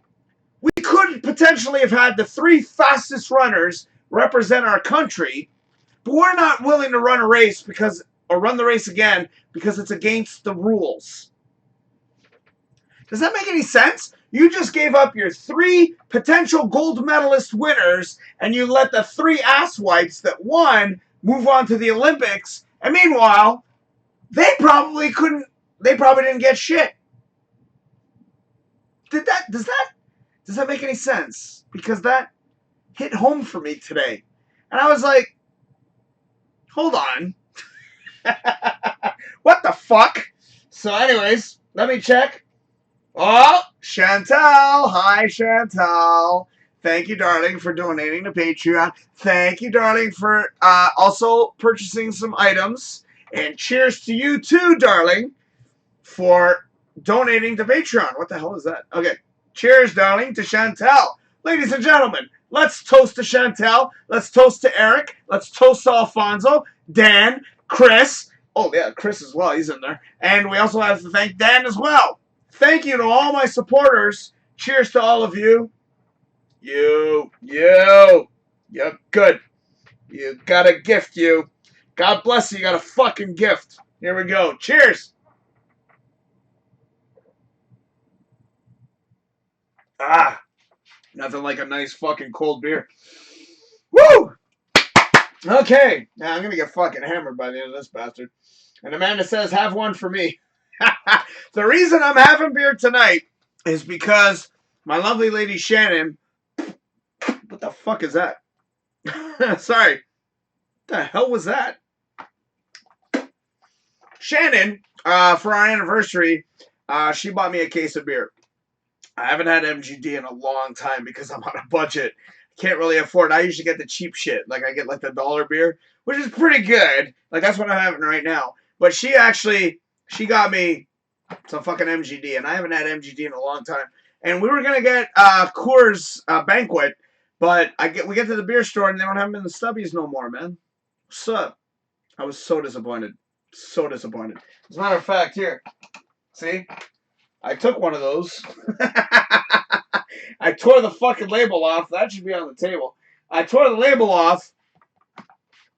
we could potentially have had the 3 fastest runners represent our country, but we're not willing to run a race or run the race again because it's against the rules. Does that make any sense? You just gave up your 3 potential gold medalist winners, and you let the 3 asswipes that won move on to the Olympics, and meanwhile, they probably didn't get shit. Does that make any sense? Because that hit home for me today. And I was like, hold on. What the fuck? So anyways, let me check. Oh, Chantal. Hi, Chantal. Thank you, darling, for donating to Patreon. Thank you, darling, for also purchasing some items. And cheers to you, too, darling, for donating to Patreon. What the hell is that? Okay. Cheers, darling, to Chantal. Ladies and gentlemen, let's toast to Chantal. Let's toast to Eric. Let's toast to Alfonso, Dan, Chris. Oh, yeah, Chris as well. He's in there. And we also have to thank Dan as well. Thank you to all my supporters. Cheers to all of you. You're good. You got a gift, you. God bless you. You got a fucking gift. Here we go. Cheers. Ah, nothing like a nice fucking cold beer. Woo! Okay, now I'm gonna get fucking hammered by the end of this bastard. And Amanda says, have one for me. The reason I'm having beer tonight is because my lovely lady Shannon. What the fuck is that? Sorry. What the hell was that? Shannon, for our anniversary, she bought me a case of beer. I haven't had MGD in a long time because I'm on a budget. Can't really afford it. I usually get the cheap shit. Like, I get, like, the dollar beer, which is pretty good. Like, that's what I'm having right now. But she got me some fucking MGD, and I haven't had MGD in a long time. And we were going to get Coors Banquet, but we get to the beer store, and they don't have them in the Stubbies no more, man. What's up? I was so disappointed. So disappointed. As a matter of fact, here. See? I took one of those. I tore the fucking label off. That should be on the table. I tore the label off.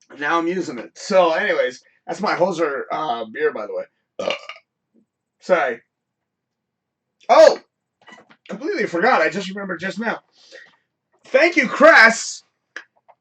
And now I'm using it. So, anyways, that's my Hoser beer, by the way. Sorry. Oh! Completely forgot. I just remembered just now. Thank you, Cress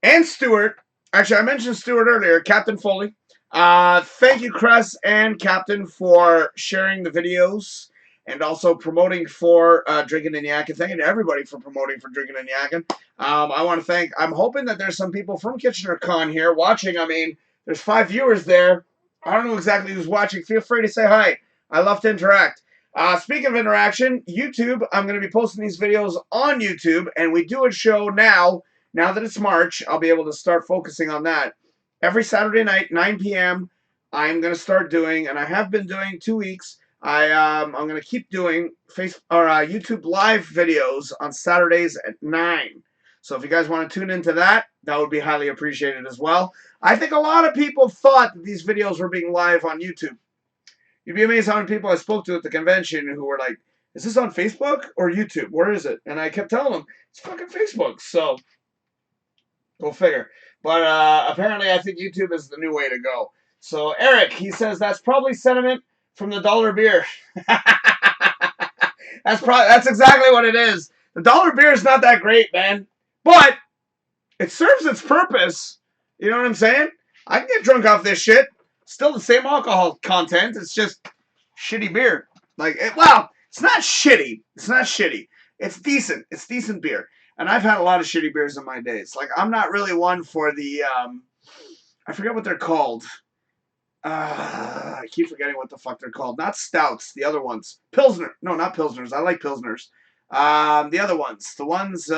and Stuart. Actually, I mentioned Stuart earlier. Captain Foley. Thank you, Cress and Captain, for sharing the videos. and also promoting for Drinkin Yakkin. Thank you to everybody for promoting for Drinkin Yakkin. I want to thank, I'm hoping that there's some people from Kitchener-Con here watching. I mean, there's 5 viewers there. I don't know exactly who's watching. Feel free to say hi. I love to interact. Speaking of interaction, YouTube, I'm going to be posting these videos on YouTube, and we do a show now. Now that it's March, I'll be able to start focusing on that. Every Saturday night, 9 p.m., I'm going to start doing, and I have been doing 2 weeks, I'm going to keep doing YouTube live videos on Saturdays at 9. So if you guys want to tune into that, that would be highly appreciated as well. I think a lot of people thought that these videos were being live on YouTube. You'd be amazed how many people I spoke to at the convention who were like, is this on Facebook or YouTube? Where is it? And I kept telling them, it's fucking Facebook. So, go figure. But apparently I think YouTube is the new way to go. So Eric, he says that's probably sentiment from the dollar beer. That's exactly what it is. The dollar beer is not that great, man. But it serves its purpose. You know what I'm saying? I can get drunk off this shit. Still the same alcohol content. It's just shitty beer. Well, it's not shitty. It's not shitty. It's decent. It's decent beer. And I've had a lot of shitty beers in my days. Like, I'm not really one for the, I forget what they're called. I keep forgetting what the fuck they're called. Not stouts. The other ones. Pilsner. No, not Pilsners. I like Pilsners. The other ones. The ones,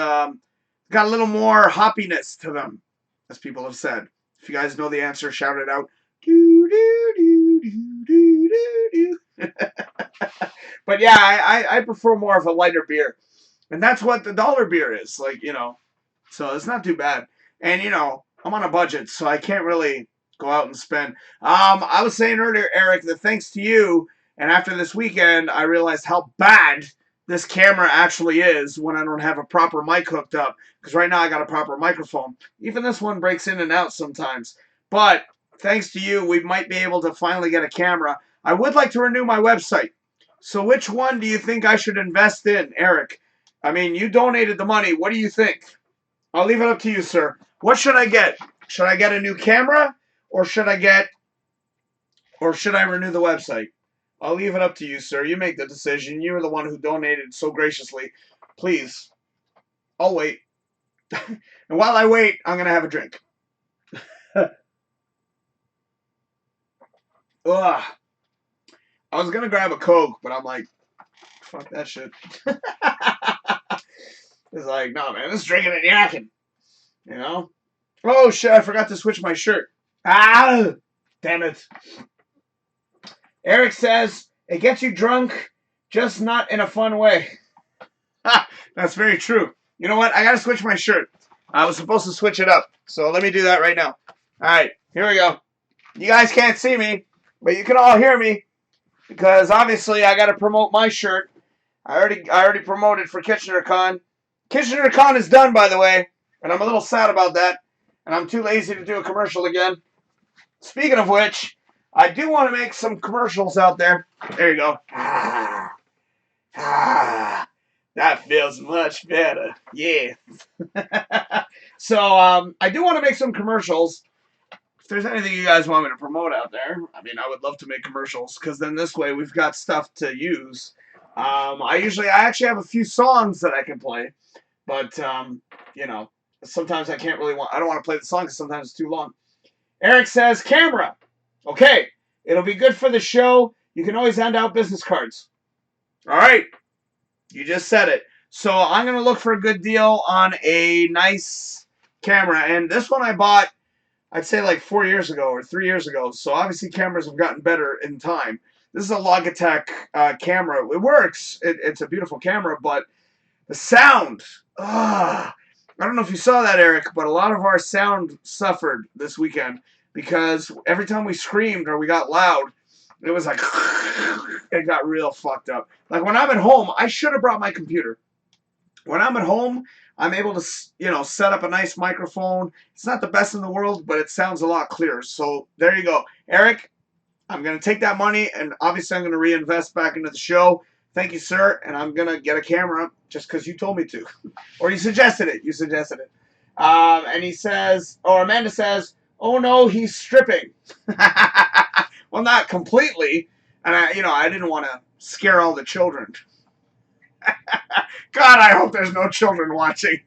got a little more hoppiness to them, as people have said. If you guys know the answer, shout it out. But yeah, I prefer more of a lighter beer. And that's what the dollar beer is. Like, you know. So it's not too bad. And, you know, I'm on a budget, so I can't really go out and spend. I was saying earlier, Eric, that thanks to you, and after this weekend, I realized how bad this camera actually is when I don't have a proper mic hooked up. Because right now I got a proper microphone. Even this one breaks in and out sometimes. But thanks to you, we might be able to finally get a camera. I would like to renew my website. So which one do you think I should invest in, Eric? I mean, you donated the money. What do you think? I'll leave it up to you, sir. What should I get? Should I get a new camera? Or should I renew the website? I'll leave it up to you, sir. You make the decision. You're the one who donated so graciously. Please. I'll wait. And while I wait, I'm going to have a drink. Ugh. I was going to grab a Coke, but I'm like, fuck that shit. It's like, no, man, this is Drinkin Yakkin. You know? Oh, shit, I forgot to switch my shirt. Ah! Damn it. Eric says, it gets you drunk, just not in a fun way. Ha! That's very true. You know what? I got to switch my shirt. I was supposed to switch it up. So let me do that right now. All right, here we go. You guys can't see me, but you can all hear me. Because obviously I got to promote my shirt. I already promoted for Kitchener-Con. Kitchener-Con is done, by the way. And I'm a little sad about that. And I'm too lazy to do a commercial again. Speaking of which, I do want to make some commercials out there. There you go. That feels much better. Yeah. So, I do want to make some commercials. If there's anything you guys want me to promote out there, I mean, I would love to make commercials. Because then this way, we've got stuff to use. I actually have a few songs that I can play. But, you know, sometimes I don't want to play the song because sometimes it's too long. Eric says, camera. Okay. It'll be good for the show. You can always hand out business cards. All right. You just said it. So I'm going to look for a good deal on a nice camera. And this one I bought, I'd say like 4 years ago or 3 years ago. So obviously cameras have gotten better in time. This is a Logitech camera. It works. It's a beautiful camera, but the sound. I don't know if you saw that, Eric, but a lot of our sound suffered this weekend because every time we screamed or we got loud, it was like, it got real fucked up. Like when I'm at home, I should have brought my computer. When I'm at home, I'm able to, you know, set up a nice microphone. It's not the best in the world, but it sounds a lot clearer. So there you go. Eric, I'm going to take that money and obviously I'm going to reinvest back into the show. Thank you, sir. And I'm going to get a camera just because you told me to. Or you suggested it. You suggested it. And he says, or Amanda says, oh no, he's stripping. Well, not completely. And I didn't want to scare all the children. God, I hope there's no children watching.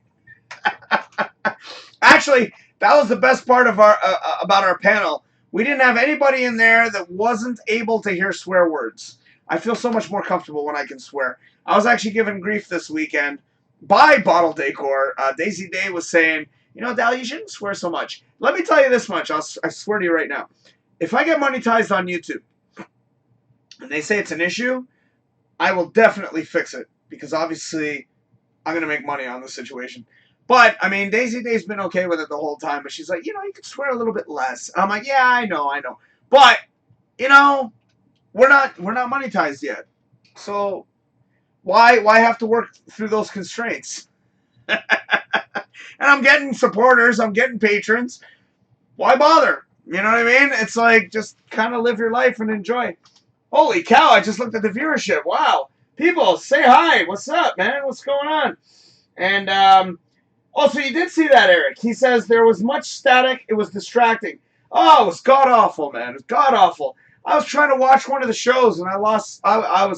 Actually, that was the best part of our about our panel. We didn't have anybody in there that wasn't able to hear swear words. I feel so much more comfortable when I can swear. I was actually given grief this weekend by Bottle Decor. Daisy Day was saying, Dal, you shouldn't swear so much. Let me tell you this much. I swear to you right now. If I get monetized on YouTube and they say it's an issue, I will definitely fix it because obviously I'm going to make money on the situation. But, I mean, Daisy Day's been okay with it the whole time. But she's like, you could swear a little bit less. And I'm like, yeah, I know. But, we're not monetized yet. So, why have to work through those constraints? And I'm getting supporters. I'm getting patrons. Why bother? You know what I mean? It's like, just kind of live your life and enjoy. Holy cow, I just looked at the viewership. Wow. People, say hi. What's up, man? What's going on? And, also, you did see that, Eric. He says there was much static. It was distracting. Oh, it was god-awful, man. It was god-awful. I was trying to watch one of the shows, and I was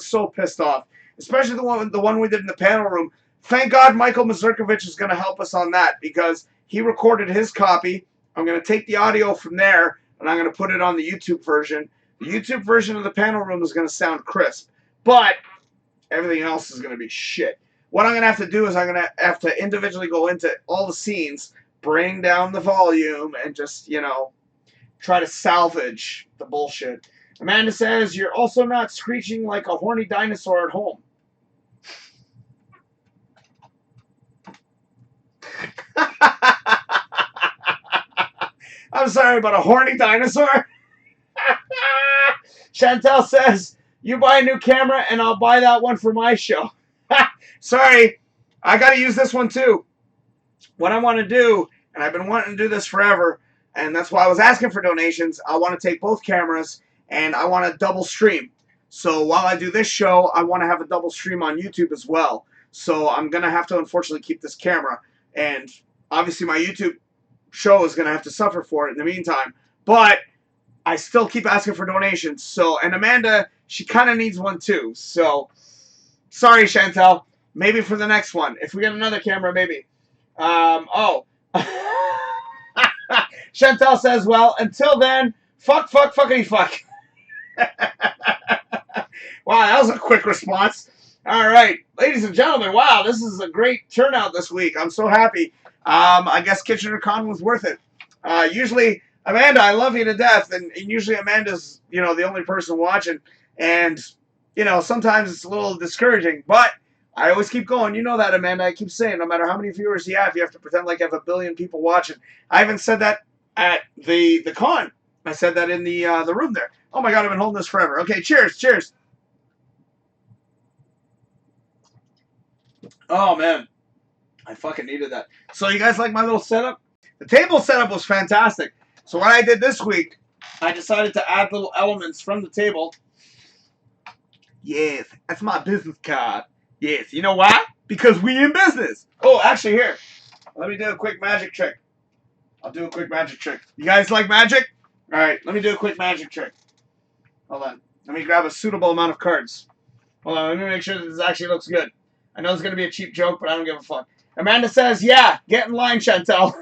so pissed off. Especially the one we did in the panel room. Thank God Michael Mazurkovich is going to help us on that, because he recorded his copy. I'm going to take the audio from there, and I'm going to put it on the YouTube version. The YouTube version of the panel room is going to sound crisp. But everything else is going to be shit. What I'm going to have to do is I'm going to have to individually go into all the scenes, bring down the volume, and just, try to salvage the bullshit. Amanda says, you're also not screeching like a horny dinosaur at home. I'm sorry, but a horny dinosaur? Chantel says, you buy a new camera and I'll buy that one for my show. Sorry, I got to use this one too. What I want to do, and I've been wanting to do this forever, and that's why I was asking for donations, I want to take both cameras and I want to double stream. So while I do this show, I want to have a double stream on YouTube as well. So I'm going to have to unfortunately keep this camera. And obviously my YouTube show is going to have to suffer for it in the meantime. But I still keep asking for donations. So, and Amanda, she kind of needs one too. So, sorry, Chantel. Maybe for the next one. If we get another camera, maybe. Chantel says, well, until then, fuckity fuck. Wow, that was a quick response. All right, ladies and gentlemen, wow, this is a great turnout this week. I'm so happy. I guess Kitchener-Con was worth it. Usually, Amanda, I love you to death, and usually Amanda's, the only person watching, and, sometimes it's a little discouraging, but I always keep going. You know that, Amanda. I keep saying, no matter how many viewers you have to pretend like you have 1 billion people watching. I even said that at the con. I said that in the room there. Oh my God, I've been holding this forever. Okay, cheers. Oh man, I fucking needed that. So you guys like my little setup? The table setup was fantastic. So what I did this week, I decided to add little elements from the table. Yes, that's my business card. Yes, you know why? Because we in business. Oh, actually, here. Let me do a quick magic trick. I'll do a quick magic trick. You guys like magic? All right, let me do a quick magic trick. Hold on. Let me grab a suitable amount of cards. Hold on, let me make sure that this actually looks good. I know it's going to be a cheap joke, but I don't give a fuck. Amanda says, yeah, get in line, Chantel.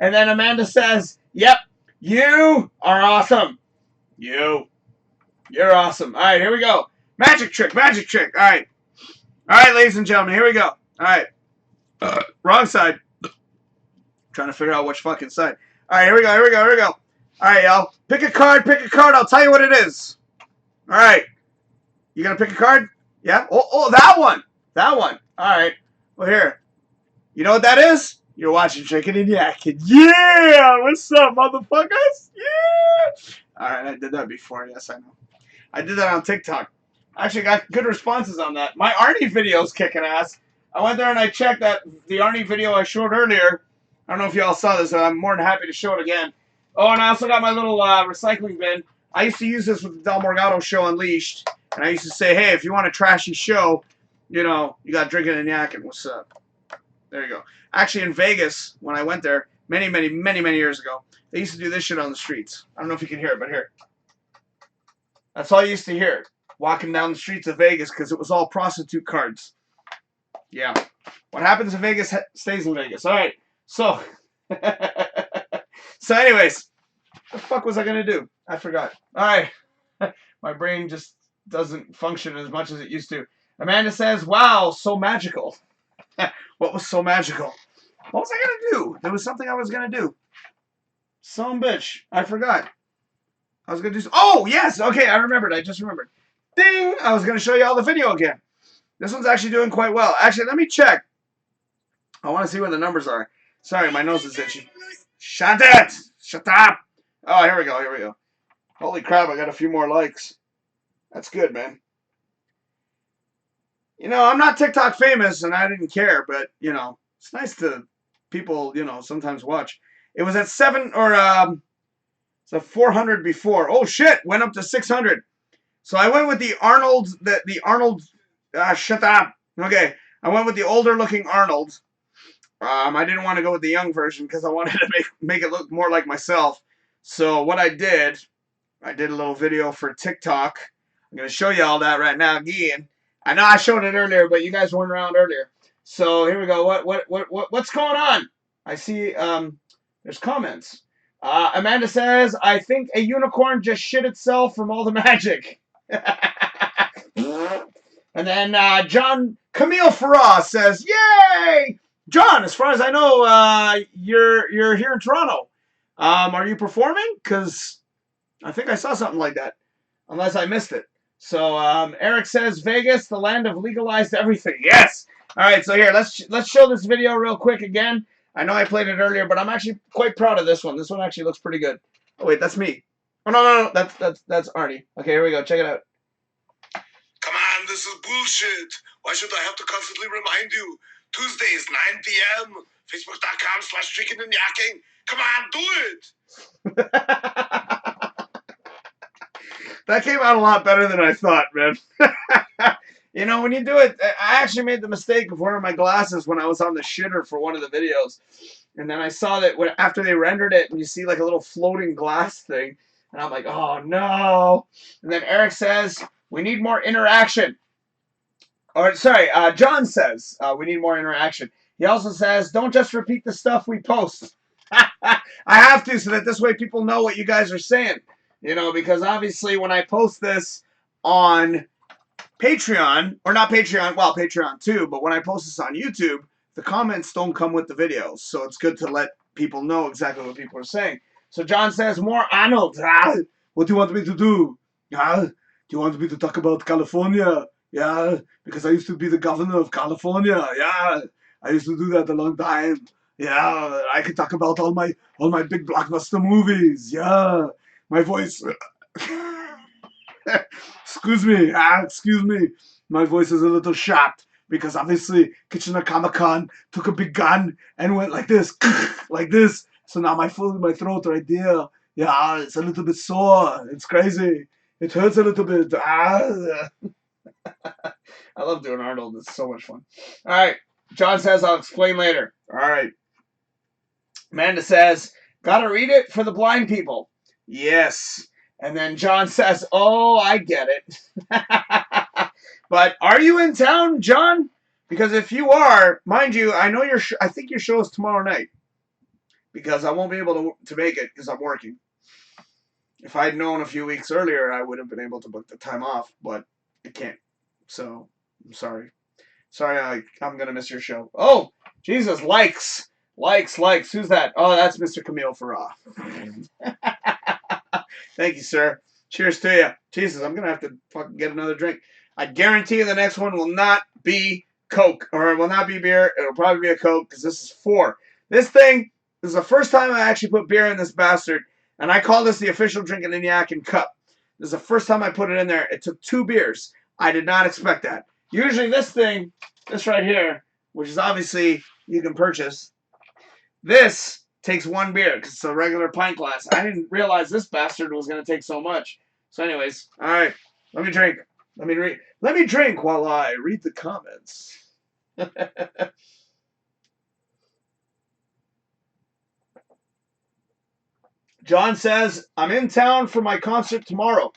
And then Amanda says, yep, you are awesome. You're awesome. All right, here we go. Magic trick. All right, ladies and gentlemen, here we go. All right, wrong side. Trying to figure out which fucking side. All right, here we go. All right, y'all. Pick a card. I'll tell you what it is. All right. You gonna pick a card? Yeah? Oh, that one. All right. Well, here. You know what that is? You're watching Drinkin Yakkin. Yeah! What's up, motherfuckers? Yeah! All right, I did that before. Yes, I know. I did that on TikTok. I actually got good responses on that. My Arnie video's kicking ass. I went there and I checked that the Arnie video I showed earlier. I don't know if y'all saw this, but I'm more than happy to show it again. Oh, and I also got my little recycling bin. I used to use this with the Del Morgado show Unleashed. And I used to say, hey, if you want a trashy show, you got Drinkin Yakkin. What's up? There you go. Actually, in Vegas, when I went there, many years ago, they used to do this shit on the streets. I don't know if you can hear it, but here. That's all I used to hear walking down the streets of Vegas because it was all prostitute cards. Yeah. What happens in Vegas stays in Vegas. All right. So, so anyways, what the fuck was I going to do? I forgot. All right. My brain just doesn't function as much as it used to. Amanda says, wow, so magical. What was so magical? What was I going to do? There was something I was going to do. Some bitch. I forgot. I was going to do... Oh, yes. Okay, I remembered. I just remembered. Ding! I was going to show you all the video again. This one's actually doing quite well. Actually, let me check. I want to see what the numbers are. Sorry, my nose is itchy. Shut it! Shut up! Oh, here we go. Here we go. Holy crap, I got a few more likes. That's good, man. You know, I'm not TikTok famous, and I didn't care, but, you know, it's nice to people, you know, sometimes watch. It was at 7 or it's at 400 before. Oh shit, went up to 600. So I went with the Arnold, the Arnold. Shut up. Okay, I went with the older looking Arnold. I didn't want to go with the young version because I wanted to make it look more like myself. So what I did a little video for TikTok. I'm gonna show you all that right now again. I know I showed it earlier, but you guys weren't around earlier. So here we go. What's going on? I see. There's comments. Amanda says, I think a unicorn just shit itself from all the magic. And then John Camille Farah says, yay! John, as far as I know, you're here in Toronto. Are you performing? Because I think I saw something like that. Unless I missed it. So Eric says, Vegas, the land of legalized everything. Yes! All right, so here, let's show this video real quick again. I know I played it earlier, but I'm actually quite proud of this one. This one actually looks pretty good. Oh, wait, that's me. Oh, no, that's Arnie. Okay, here we go. Check it out. Come on, this is bullshit. Why should I have to constantly remind you? Tuesdays, 9 p.m. Facebook.com/DrinkinNYakkin. Come on, do it. That came out a lot better than I thought, man. You know, when you do it, I actually made the mistake of wearing my glasses when I was on the shitter for one of the videos. And then I saw that after they rendered it, and you see like a little floating glass thing. And I'm like, oh, no. And then Eric says, we need more interaction. Or, sorry, John says, we need more interaction. He also says, don't just repeat the stuff we post. I have to, so that this way people know what you guys are saying. You know, because obviously when I post this on Patreon, or not Patreon, well, Patreon too, but when I post this on YouTube, the comments don't come with the videos. So it's good to let people know exactly what people are saying. So John says, more Arnold. What do you want me to do? Do you want me to talk about California? Yeah, because I used to be the governor of California. Yeah, I used to do that a long time. Yeah, I could talk about all my big blockbuster movies. Yeah, my voice. Excuse me. Excuse me. My voice is a little shot because obviously Kitchener Comic-Con took a big gun and went like this, like this. So now my throat right there. Yeah, it's a little bit sore. It's crazy. It hurts a little bit. I love doing Arnold. It's so much fun. All right. John says, I'll explain later. All right. Amanda says, gotta read it for the blind people. Yes. And then John says, oh, I get it. But are you in town, John? Because if you are, mind you, I know I think your show is tomorrow night. Because I won't be able to make it because I'm working. If I'd known a few weeks earlier, I would have been able to book the time off, but I can't. So, I'm sorry. Sorry, I'm going to miss your show. Oh, Jesus, likes. Likes. Who's that? Oh, that's Mr. Camille Farah. Thank you, sir. Cheers to you. Jesus, I'm going to have to fucking get another drink. I guarantee you the next one will not be Coke, or it will not be beer. It'll probably be a Coke, because this is 4. This thing is the first time I actually put beer in this bastard, and I call this the official Drinkin Yakkin cup. This is the first time I put it in there. It took 2 beers. I did not expect that. Usually this thing, this right here, which is obviously you can purchase, this takes 1 beer because it's a regular pint glass. I didn't realize this bastard was going to take so much. So anyways, all right, let me drink. Let me drink while I read the comments. John says, I'm in town for my concert tomorrow.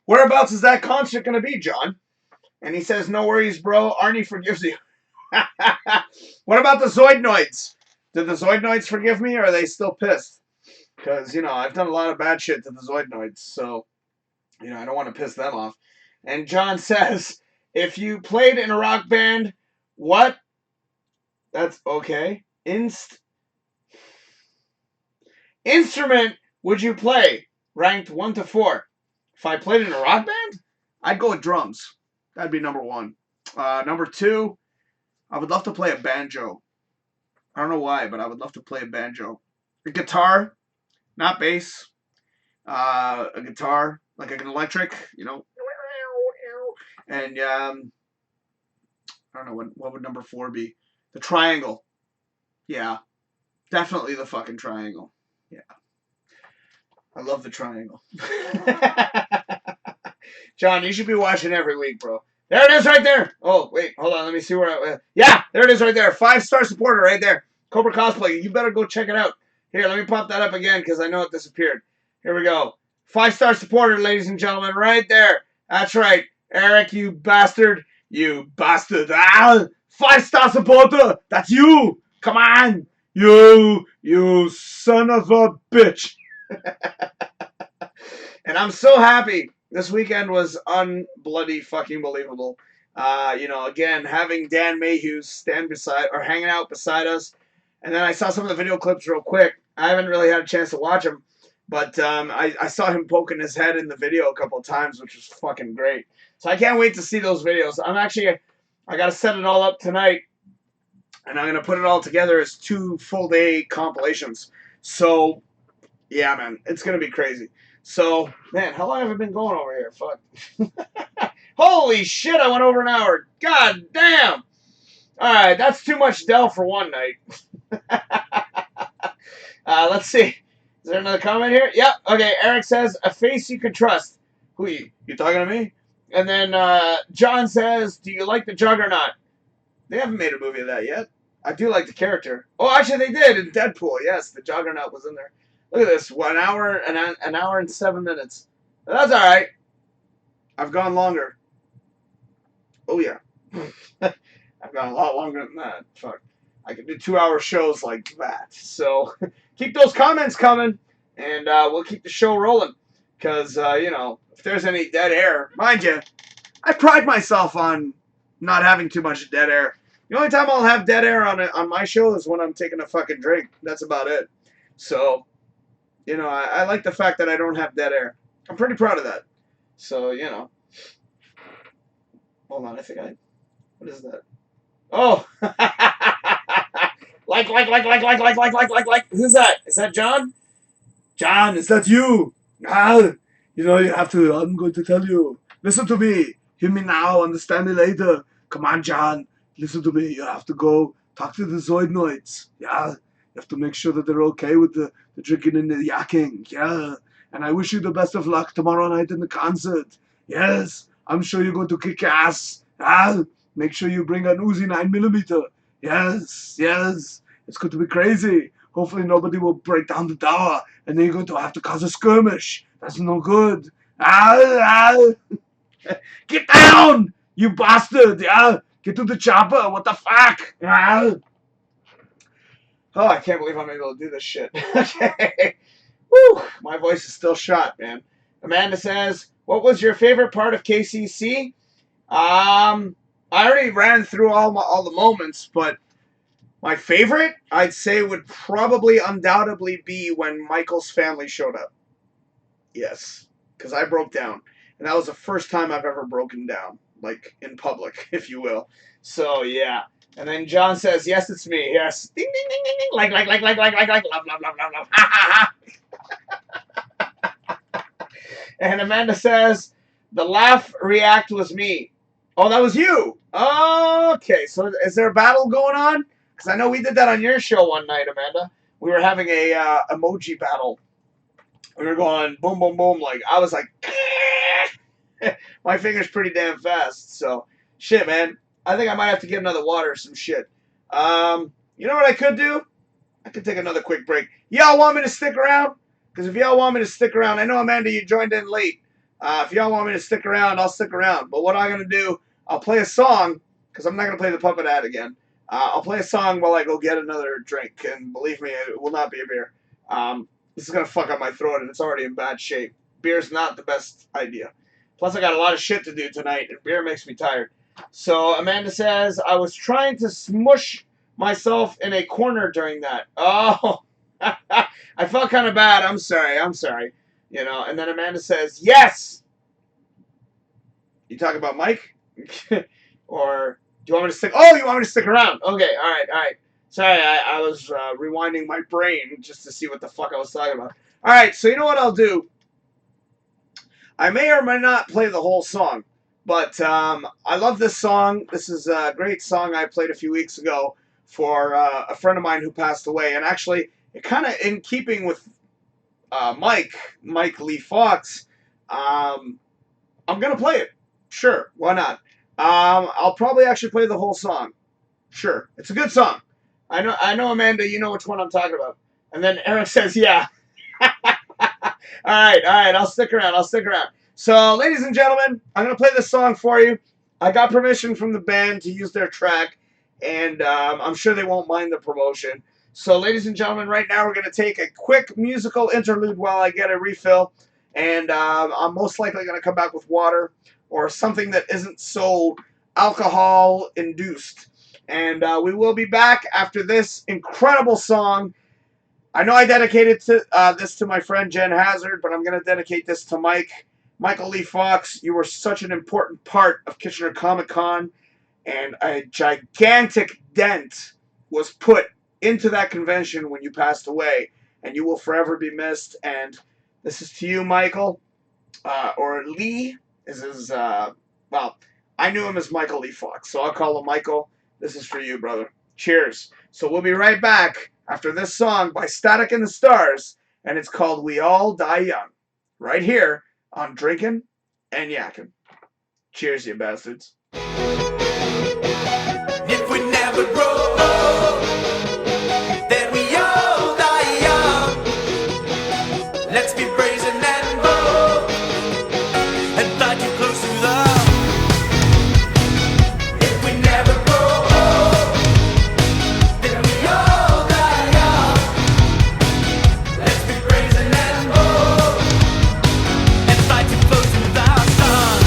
Whereabouts is that concert going to be, John? And he says, no worries, bro. Arnie forgives you. What about the Zoidnoids? Did the Zoidnoids forgive me, or are they still pissed? Because, I've done a lot of bad shit to the Zoidnoids, so, I don't want to piss them off. And John says, if you played in a rock band, what? That's okay. Instrument would you play? Ranked 1 to 4. If I played in a rock band, I'd go with drums. That'd be number 1. Number 2, I would love to play a banjo. I don't know why, but I would love to play a banjo. A guitar, not bass. A guitar, like an electric, And I don't know, what would number 4 be? The triangle. Yeah. Definitely the fucking triangle. Yeah. I love the triangle. John, you should be watching every week, bro. There it is right there. Oh, wait. Hold on. Let me see where yeah, there it is right there. 5-star supporter right there. Cobra Cosplay. You better go check it out. Here, let me pop that up again because I know it disappeared. Here we go. 5-star supporter, ladies and gentlemen, right there. That's right. Eric, you bastard. You bastard. 5-star supporter. That's you. Come on. You son of a bitch. And I'm so happy. This weekend was unbloody fucking believable. Again, having Dan Mayhew hanging out beside us. And then I saw some of the video clips real quick. I haven't really had a chance to watch them. But I saw him poking his head in the video a couple of times, which was fucking great. So I can't wait to see those videos. I got to set it all up tonight. And I'm going to put it all together as 2 full-day compilations. So, yeah, man. It's going to be crazy. So, man, how long have I been going over here? Fuck. Holy shit, I went over an hour. God damn. All right, that's too much Dell for one night. Let's see. Is there another comment here? Yep. Okay, Eric says, a face you can trust. Who you? You talking to me? And then John says, do you like the Juggernaut? They haven't made a movie of that yet. I do like the character. Oh, actually, they did in Deadpool. Yes, the Juggernaut was in there. Look at this. 1 hour and an hour and 7 minutes. That's all right. I've gone longer. Oh, yeah. I've gone a lot longer than that. Fuck. I can do 2-hour shows like that. So keep those comments coming, and we'll keep the show rolling. Because, if there's any dead air, mind you, I pride myself on not having too much dead air. The only time I'll have dead air on my show is when I'm taking a fucking drink. That's about it. So, I like the fact that I don't have dead air. I'm pretty proud of that. So, Hold on, what is that? Oh! Like. Who's that? Is that John? John, is that you? You have to, I'm going to tell you. Listen to me. Hear me now, understand me later. Come on, John. Listen to me. You have to go talk to the Zoidnoids. Yeah. You have to make sure that they're okay with the drinking and the yakking. Yeah. And I wish you the best of luck tomorrow night in the concert. Yes. I'm sure you're going to kick ass. Make sure you bring an Uzi 9mm. Yes. It's going to be crazy. Hopefully nobody will break down the tower, and then you're going to have to cause a skirmish. That's no good. Get down, you bastard. Yeah. Get to the chopper. What the fuck? Oh, I can't believe I'm able to do this shit. Okay. Woo. My voice is still shot, man. Amanda says, what was your favorite part of KCC? I already ran through all the moments, but my favorite, I'd say, would probably undoubtedly be when Michael's family showed up. Yes, because I broke down. And that was the first time I've ever broken down, like in public, if you will. So, yeah. And then John says, yes, it's me. Yes. Ding, ding, ding, ding, ding. Like. Love. Ha. And Amanda says, the laugh react was me. Oh, that was you. Okay, so is there a battle going on? Because I know we did that on your show one night, Amanda. We were having a emoji battle. We were going boom, boom, boom. Like, I was like, my finger's pretty damn fast. So, shit, man. I think I might have to get another water or some shit. You know what I could do? I could take another quick break. Y'all want me to stick around? Because if y'all want me to stick around, I know, Amanda, you joined in late. If y'all want me to stick around, I'll stick around. But what I'm going to do, I'll play a song, because I'm not going to play the puppet ad again. I'll play a song while I go get another drink, and believe me, it will not be a beer. This is going to fuck up my throat, and it's already in bad shape. Beer's not the best idea. Plus, I got a lot of shit to do tonight, and beer makes me tired. So, Amanda says, I was trying to smush myself in a corner during that. Oh, I felt kind of bad. I'm sorry. You know, and then Amanda says, yes! You talking about Mike? Or do you want me to stick? Oh, you want me to stick around? Okay, all right. Sorry, I was rewinding my brain just to see what the fuck I was talking about. All right, so you know what I'll do? I may or may not play the whole song, but I love this song. This is a great song I played a few weeks ago for a friend of mine who passed away, and actually, it kind of in keeping with Mike Lee Fox. I'm gonna play it. Sure, why not? I'll probably actually play the whole song. Sure, it's a good song. I know, Amanda, you know which one I'm talking about. And then Eric says, yeah. All right, I'll stick around. So, ladies and gentlemen, I'm going to play this song for you. I got permission from the band to use their track, and I'm sure they won't mind the promotion. So, ladies and gentlemen, right now we're going to take a quick musical interlude while I get a refill, and I'm most likely going to come back with water or something that isn't so alcohol-induced. And we will be back after this incredible song. I know I dedicated this to my friend Jen Hazard, but I'm going to dedicate this to Michael Lee Fox. You were such an important part of Kitchener Comic-Con, and a gigantic dent was put into that convention when you passed away, and you will forever be missed. And this is to you, Michael, or Lee. This is, well, I knew him as Michael Lee Fox, so I'll call him Michael. This is for you, brother. Cheers. So we'll be right back after this song by Static and the Stars, and it's called We All Die Young, right here on Drinkin and Yakkin. Cheers, you bastards. If we never grow old, then we all die young. Let's be brazen and bold and fly too close to the. If we never grow old, then we all die young. Let's be brazen and bold and fly too close to the sun.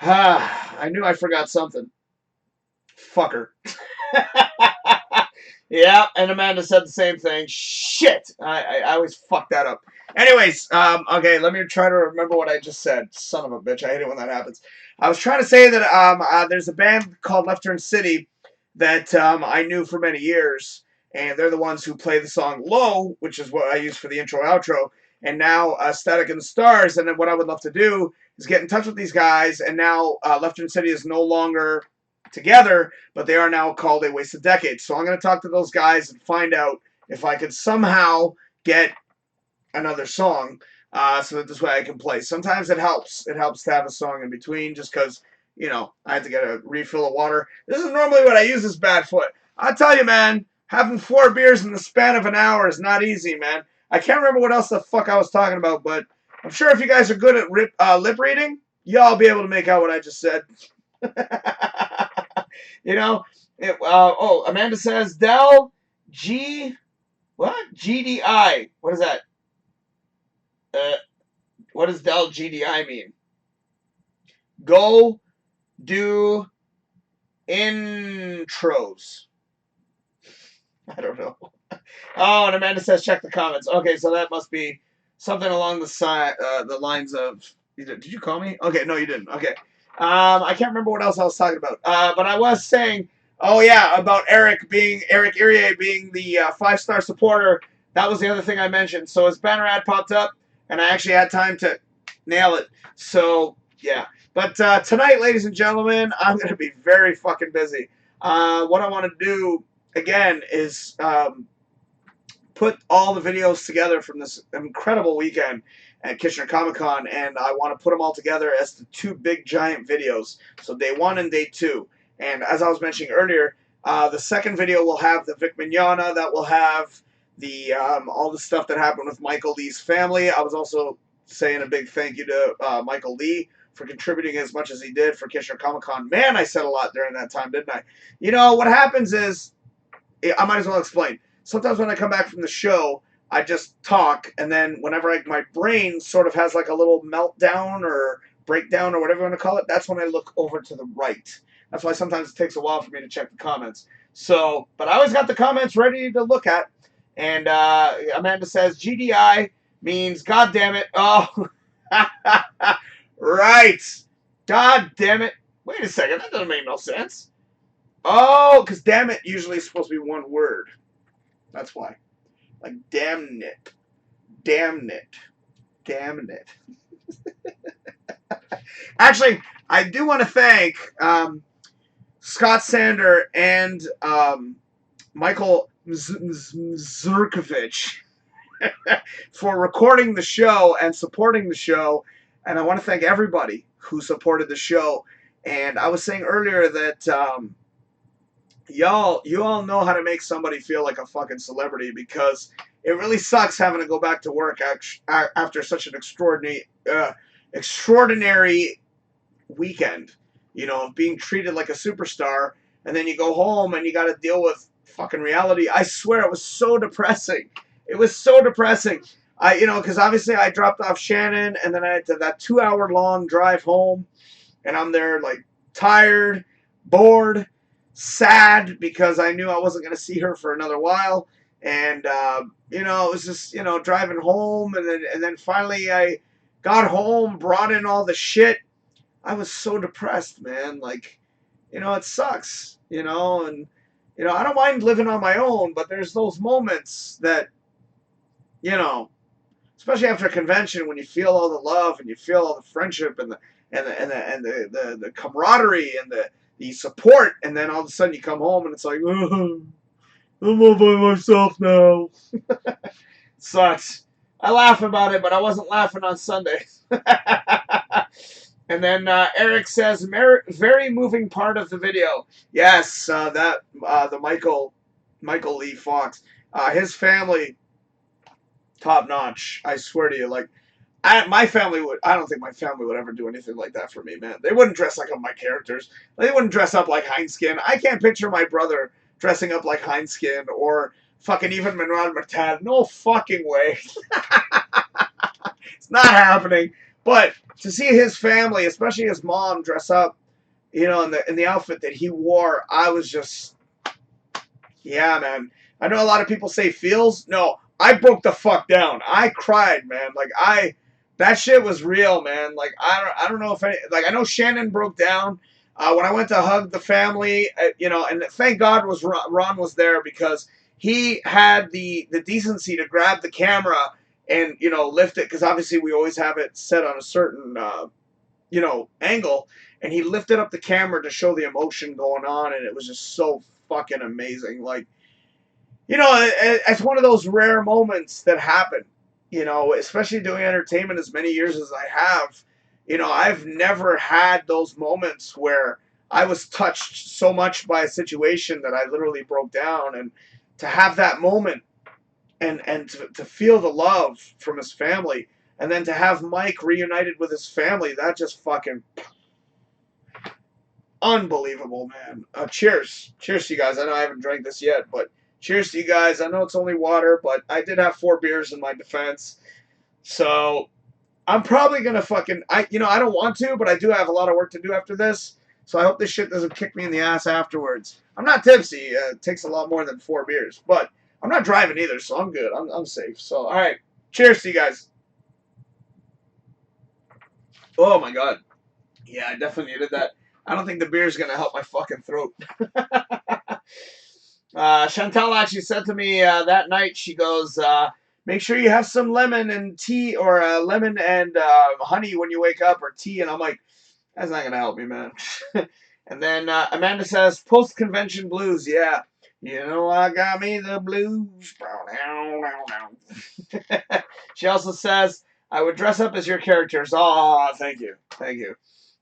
I knew I forgot something. Fucker. Yeah, and Amanda said the same thing. Shit! I always fuck that up. Anyways, okay, let me try to remember what I just said. Son of a bitch, I hate it when that happens. I was trying to say that there's a band called Left Turn City that I knew for many years, and they're the ones who play the song Low, which is what I use for the intro outro, and now Static and the Stars, and then what I would love to do is get in touch with these guys, and now Left Turn City is no longer together, but they are now called A Wasted Decade. So I'm going to talk to those guys and find out if I could somehow get another song so that this way I can play. Sometimes it helps. It helps to have a song in between just because, you know, I have to get a refill of water. This is normally what I use as bad foot. I tell you, man, having 4 beers in the span of an hour is not easy, man. I can't remember what else the fuck I was talking about, but I'm sure if you guys are good at lip reading, y'all be able to make out what I just said. You know, Amanda says Del G, what? GDI. What is that? What does Del GDI mean? Go do intros. I don't know. Oh, and Amanda says check the comments. Okay, so that must be something along the lines of. Did you call me? Okay, no, you didn't. Okay. I can't remember what else I was talking about. But I was saying, oh yeah, about Eric Irie being the 5-star supporter. That was the other thing I mentioned. So his banner ad popped up, and I actually had time to nail it. So yeah. But tonight, ladies and gentlemen, I'm gonna be very fucking busy. What I want to do again is put all the videos together from this incredible weekend at Kitchener Comic Con, and I want to put them all together as the 2 big giant videos. So day 1 and day 2. And as I was mentioning earlier, the second video will have the Vic Mignogna, that will have the all the stuff that happened with Michael Lee's family. I was also saying a big thank you to Michael Lee for contributing as much as he did for Kitchener Comic Con. Man, I said a lot during that time, didn't I? You know, what happens is, I might as well explain. Sometimes when I come back from the show, I just talk, and then whenever my brain sort of has like a little meltdown or breakdown or whatever you want to call it, that's when I look over to the right. That's why sometimes it takes a while for me to check the comments. So, but I always got the comments ready to look at. And Amanda says, GDI means God damn it. Oh, right. God damn it. Wait a second, that doesn't make no sense. Oh, because damn it usually is supposed to be one word. That's why. Like, damn it. Damn it. Damn it. Actually, I do want to thank Scott Sander and Michael Zurkovich for recording the show and supporting the show. And I want to thank everybody who supported the show. And I was saying earlier that you all know how to make somebody feel like a fucking celebrity, because it really sucks having to go back to work after such an extraordinary weekend, you know, of being treated like a superstar, and then you go home and you got to deal with fucking reality. I swear, it was so depressing. It was so depressing. Because obviously I dropped off Shannon, and then I had that 2-hour-long drive home, and I'm there like tired, bored, sad, because I knew I wasn't going to see her for another while. And it was just driving home, and then finally I got home, brought in all the shit. I was so depressed, man. Like, it sucks, and I don't mind living on my own, but there's those moments that, especially after a convention, when you feel all the love and you feel all the friendship and the camaraderie and the support, and then all of a sudden you come home and it's like, oh, I'm all by myself now. Sucks. I laugh about it, but I wasn't laughing on Sunday. And then Eric says, very moving part of the video. Yes, the Michael Lee Fox. His family, top notch. I swear to you, like, I don't think my family would ever do anything like that for me, man. They wouldn't dress like my characters. They wouldn't dress up like Heinskin. I can't picture my brother dressing up like Heinskin or fucking even Manuel Martin. No fucking way. It's not happening. But to see his family, especially his mom, dress up, you know, in the outfit that he wore, I was just, yeah, man. I know a lot of people say feels. No, I broke the fuck down. I cried, man. That shit was real, man. Like, I don't know if any, like, I know Shannon broke down when I went to hug the family, you know, and thank God Ron was there because he had the decency to grab the camera and, you know, lift it, because obviously we always have it set on a certain, you know, angle, and he lifted up the camera to show the emotion going on, and it was just so fucking amazing. Like, you know, it's one of those rare moments that happen, you know, especially doing entertainment as many years as I have. You know, I've never had those moments where I was touched so much by a situation that I literally broke down, and to have that moment and to feel the love from his family, and then to have Mike reunited with his family, that just fucking unbelievable, man. Cheers. Cheers to you guys. I know I haven't drank this yet, but cheers to you guys. I know it's only water, but I did have 4 beers in my defense. So I'm probably going to fucking, you know, I don't want to, but I do have a lot of work to do after this. So I hope this shit doesn't kick me in the ass afterwards. I'm not tipsy. It takes a lot more than 4 beers, but I'm not driving either, so I'm good. I'm safe. So, all right. Cheers to you guys. Oh, my God. Yeah, I definitely needed that. I don't think the beer is going to help my fucking throat. Chantel actually said to me that night, she goes, make sure you have some lemon and tea, or lemon and honey when you wake up, or tea. And I'm like, that's not going to help me, man. And then Amanda says, post-convention blues. Yeah. You know, I got me the blues. She also says, I would dress up as your characters. Oh, thank you. Thank you.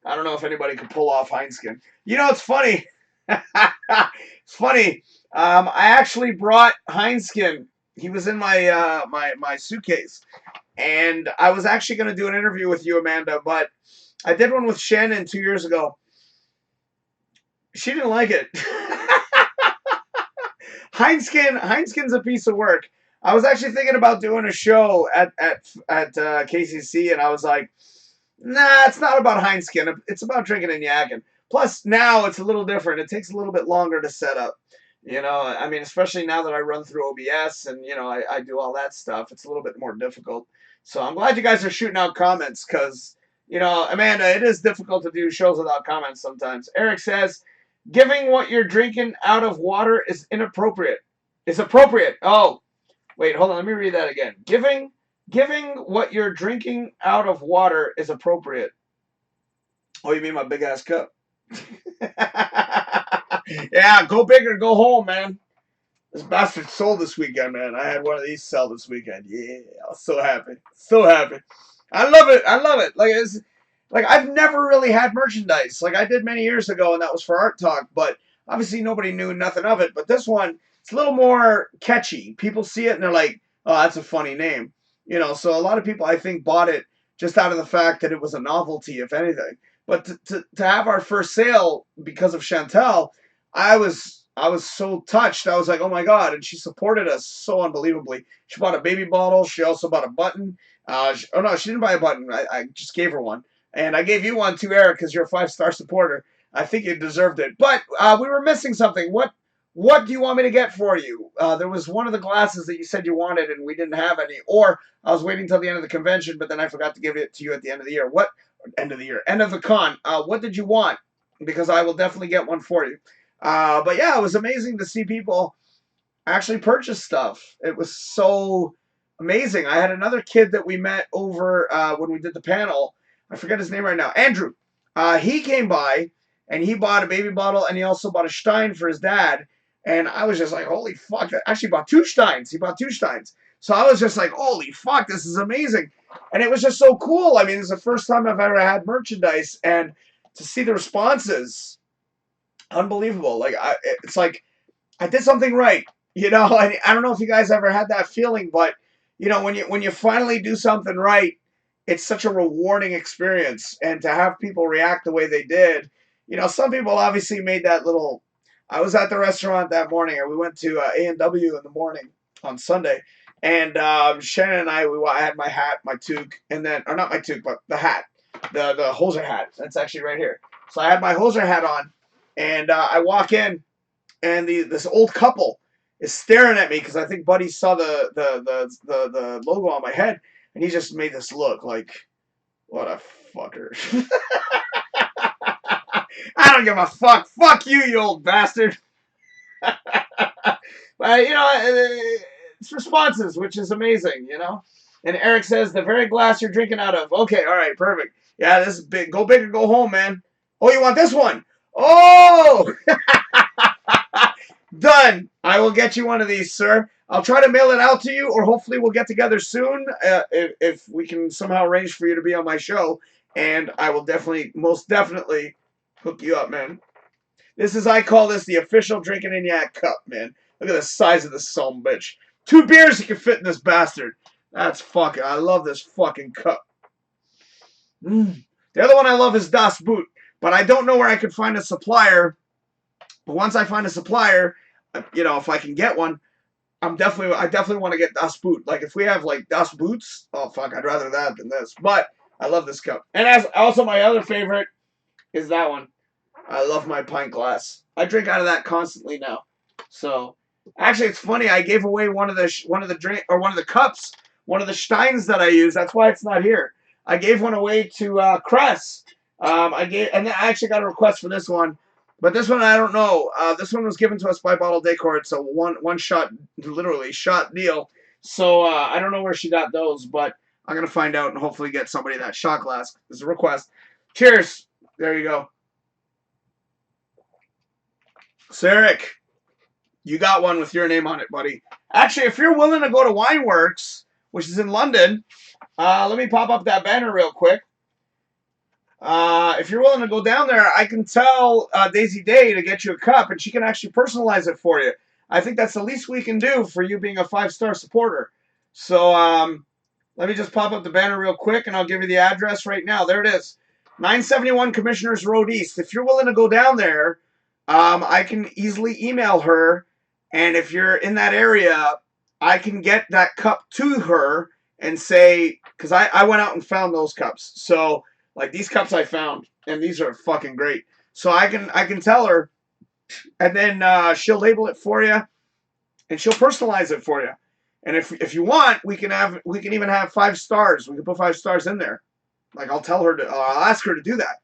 I don't know if anybody could pull off Heinskin. You know, it's funny. It's funny. I actually brought Heinskin. He was in my my suitcase. And I was actually going to do an interview with you, Amanda, but I did one with Shannon 2 years ago. She didn't like it. Heinskin's a piece of work. I was actually thinking about doing a show at KCC, and I was like, nah, it's not about Heinskin. It's about Drinkin Yakkin. Plus, now it's a little different. It takes a little bit longer to set up. You know, I mean, especially now that I run through OBS and, you know, I do all that stuff, it's a little bit more difficult. So I'm glad you guys are shooting out comments because, you know, Amanda, it is difficult to do shows without comments sometimes. Eric says, giving what you're drinking out of water is inappropriate. It's appropriate. Oh, wait, hold on. Let me read that again. Giving what you're drinking out of water is appropriate. Oh, you mean my big ass cup? Yeah, go big or go home, man. This bastard sold this weekend, man. I had one of these sell this weekend. Yeah, I was so happy. So happy. I love it. I love it. Like, it's like I've never really had merchandise. Like I did many years ago, and that was for Art Talk, but obviously nobody knew nothing of it. But this one, it's a little more catchy. People see it and they're like, oh, that's a funny name. You know, so a lot of people I think bought it just out of the fact that it was a novelty, if anything. But to have our first sale because of Chantel, I was so touched. I was like, oh my God. And she supported us so unbelievably. She bought a baby bottle. She also bought a button. Oh no, she didn't buy a button. I just gave her one. And I gave you one too, Eric, because you're a 5-star supporter. I think you deserved it. But we were missing something. What do you want me to get for you? There was one of the glasses that you said you wanted, and we didn't have any. Or I was waiting till the end of the convention, but then I forgot to give it to you at the end of the year. End of the year? End of the con. What did you want? Because I will definitely get one for you. But yeah, it was amazing to see people actually purchase stuff. It was so amazing. I had another kid that we met over when we did the panel. I forget his name right now. Andrew. He came by and he bought a baby bottle and he also bought a Stein for his dad. And I was just like, holy fuck. Actually, he bought 2 Steins. He bought 2 Steins. So I was just like, holy fuck, this is amazing. And it was just so cool. I mean, it's the first time I've ever had merchandise, and to see the responses, unbelievable. Like, it's like I did something right. You know, I don't know if you guys ever had that feeling, but you know, when you finally do something right, it's such a rewarding experience. And to have people react the way they did, you know, some people obviously made that little. I was at the restaurant that morning, or we went to A&W in the morning on Sunday, And Shannon and I had my hat, my toque, and then, or not my toque, but the hat, the hoser hat. That's actually right here. So I had my hoser hat on, and I walk in, and this old couple is staring at me because I think Buddy saw the logo on my head, and he just made this look like, what a fucker. I don't give a fuck. Fuck you, you old bastard. But, you know, it's responses, which is amazing, you know. And Eric says, the very glass you're drinking out of. Okay, all right, perfect. Yeah, this is big. Go big or go home, man. Oh, you want this one? Oh! Done. I will get you one of these, sir. I'll try to mail it out to you, or hopefully we'll get together soon if we can somehow arrange for you to be on my show. And I will definitely, most definitely, hook you up, man. This is, I call this the official Drinkin Yak cup, man. Look at the size of this son of a bitch. 2 beers you can fit in this bastard. That's fucking, I love this fucking cup. The other one I love is Das Boot, but I don't know where I could find a supplier. But once I find a supplier, you know, if I can get one, I definitely want to get Das Boot. Like, if we have, like, Das Boots, oh, fuck, I'd rather that than this. But I love this cup. And as also my other favorite is that one. I love my pint glass. I drink out of that constantly now. So, actually, it's funny. I gave away one of the cups, one of the steins that I use. That's why it's not here. I gave one away to Cress. And I actually got a request for this one. But this one, I don't know. This one was given to us by Bottle Decor. It's a one shot, literally shot deal. So I don't know where she got those, but I'm gonna find out and hopefully get somebody that shot glass. This is a request. Cheers. There you go. Sarek, you got one with your name on it, buddy. Actually, if you're willing to go to Wineworks, which is in London, let me pop up that banner real quick. If you're willing to go down there, I can tell Daisy Day to get you a cup, and she can actually personalize it for you. I think that's the least we can do for you being a 5-star supporter. So let me just pop up the banner real quick, and I'll give you the address right now. There it is. 971 Commissioners Road East. If you're willing to go down there, I can easily email her, and if you're in that area, I can get that cup to her and say, because I went out and found those cups. So, like, these cups I found, and these are fucking great. So I can tell her, and then she'll label it for you, and she'll personalize it for you. And if you want, we can even have 5 stars. We can put 5 stars in there. Like, I'll ask her to do that.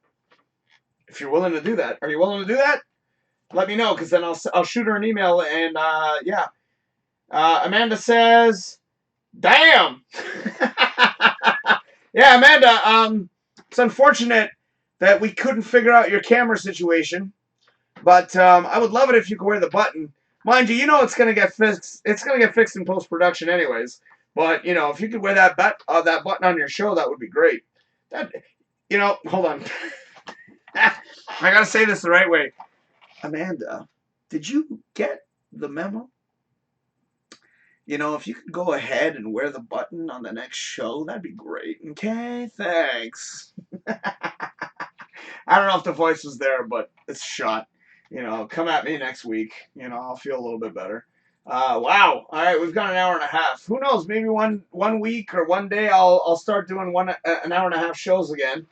If you're willing to do that, are you willing to do that? Let me know, because then I'll shoot her an email, and yeah. Amanda says, damn. Yeah, Amanda, it's unfortunate that we couldn't figure out your camera situation, but I would love it if you could wear the button. Mind you, you know it's gonna get fixed. It's gonna get fixed in post-production anyways. But you know, if you could wear that button on your show, that would be great. That, you know, hold on. I gotta say this the right way. Amanda, did you get the memo? You know, if you could go ahead and wear the button on the next show, that'd be great. Okay, thanks. I don't know if the voice was there, but it's shot. You know, come at me next week. You know, I'll feel a little bit better. Wow. All right, we've got an hour and a half. Who knows? Maybe one week or one day I'll start doing an hour and a half shows again.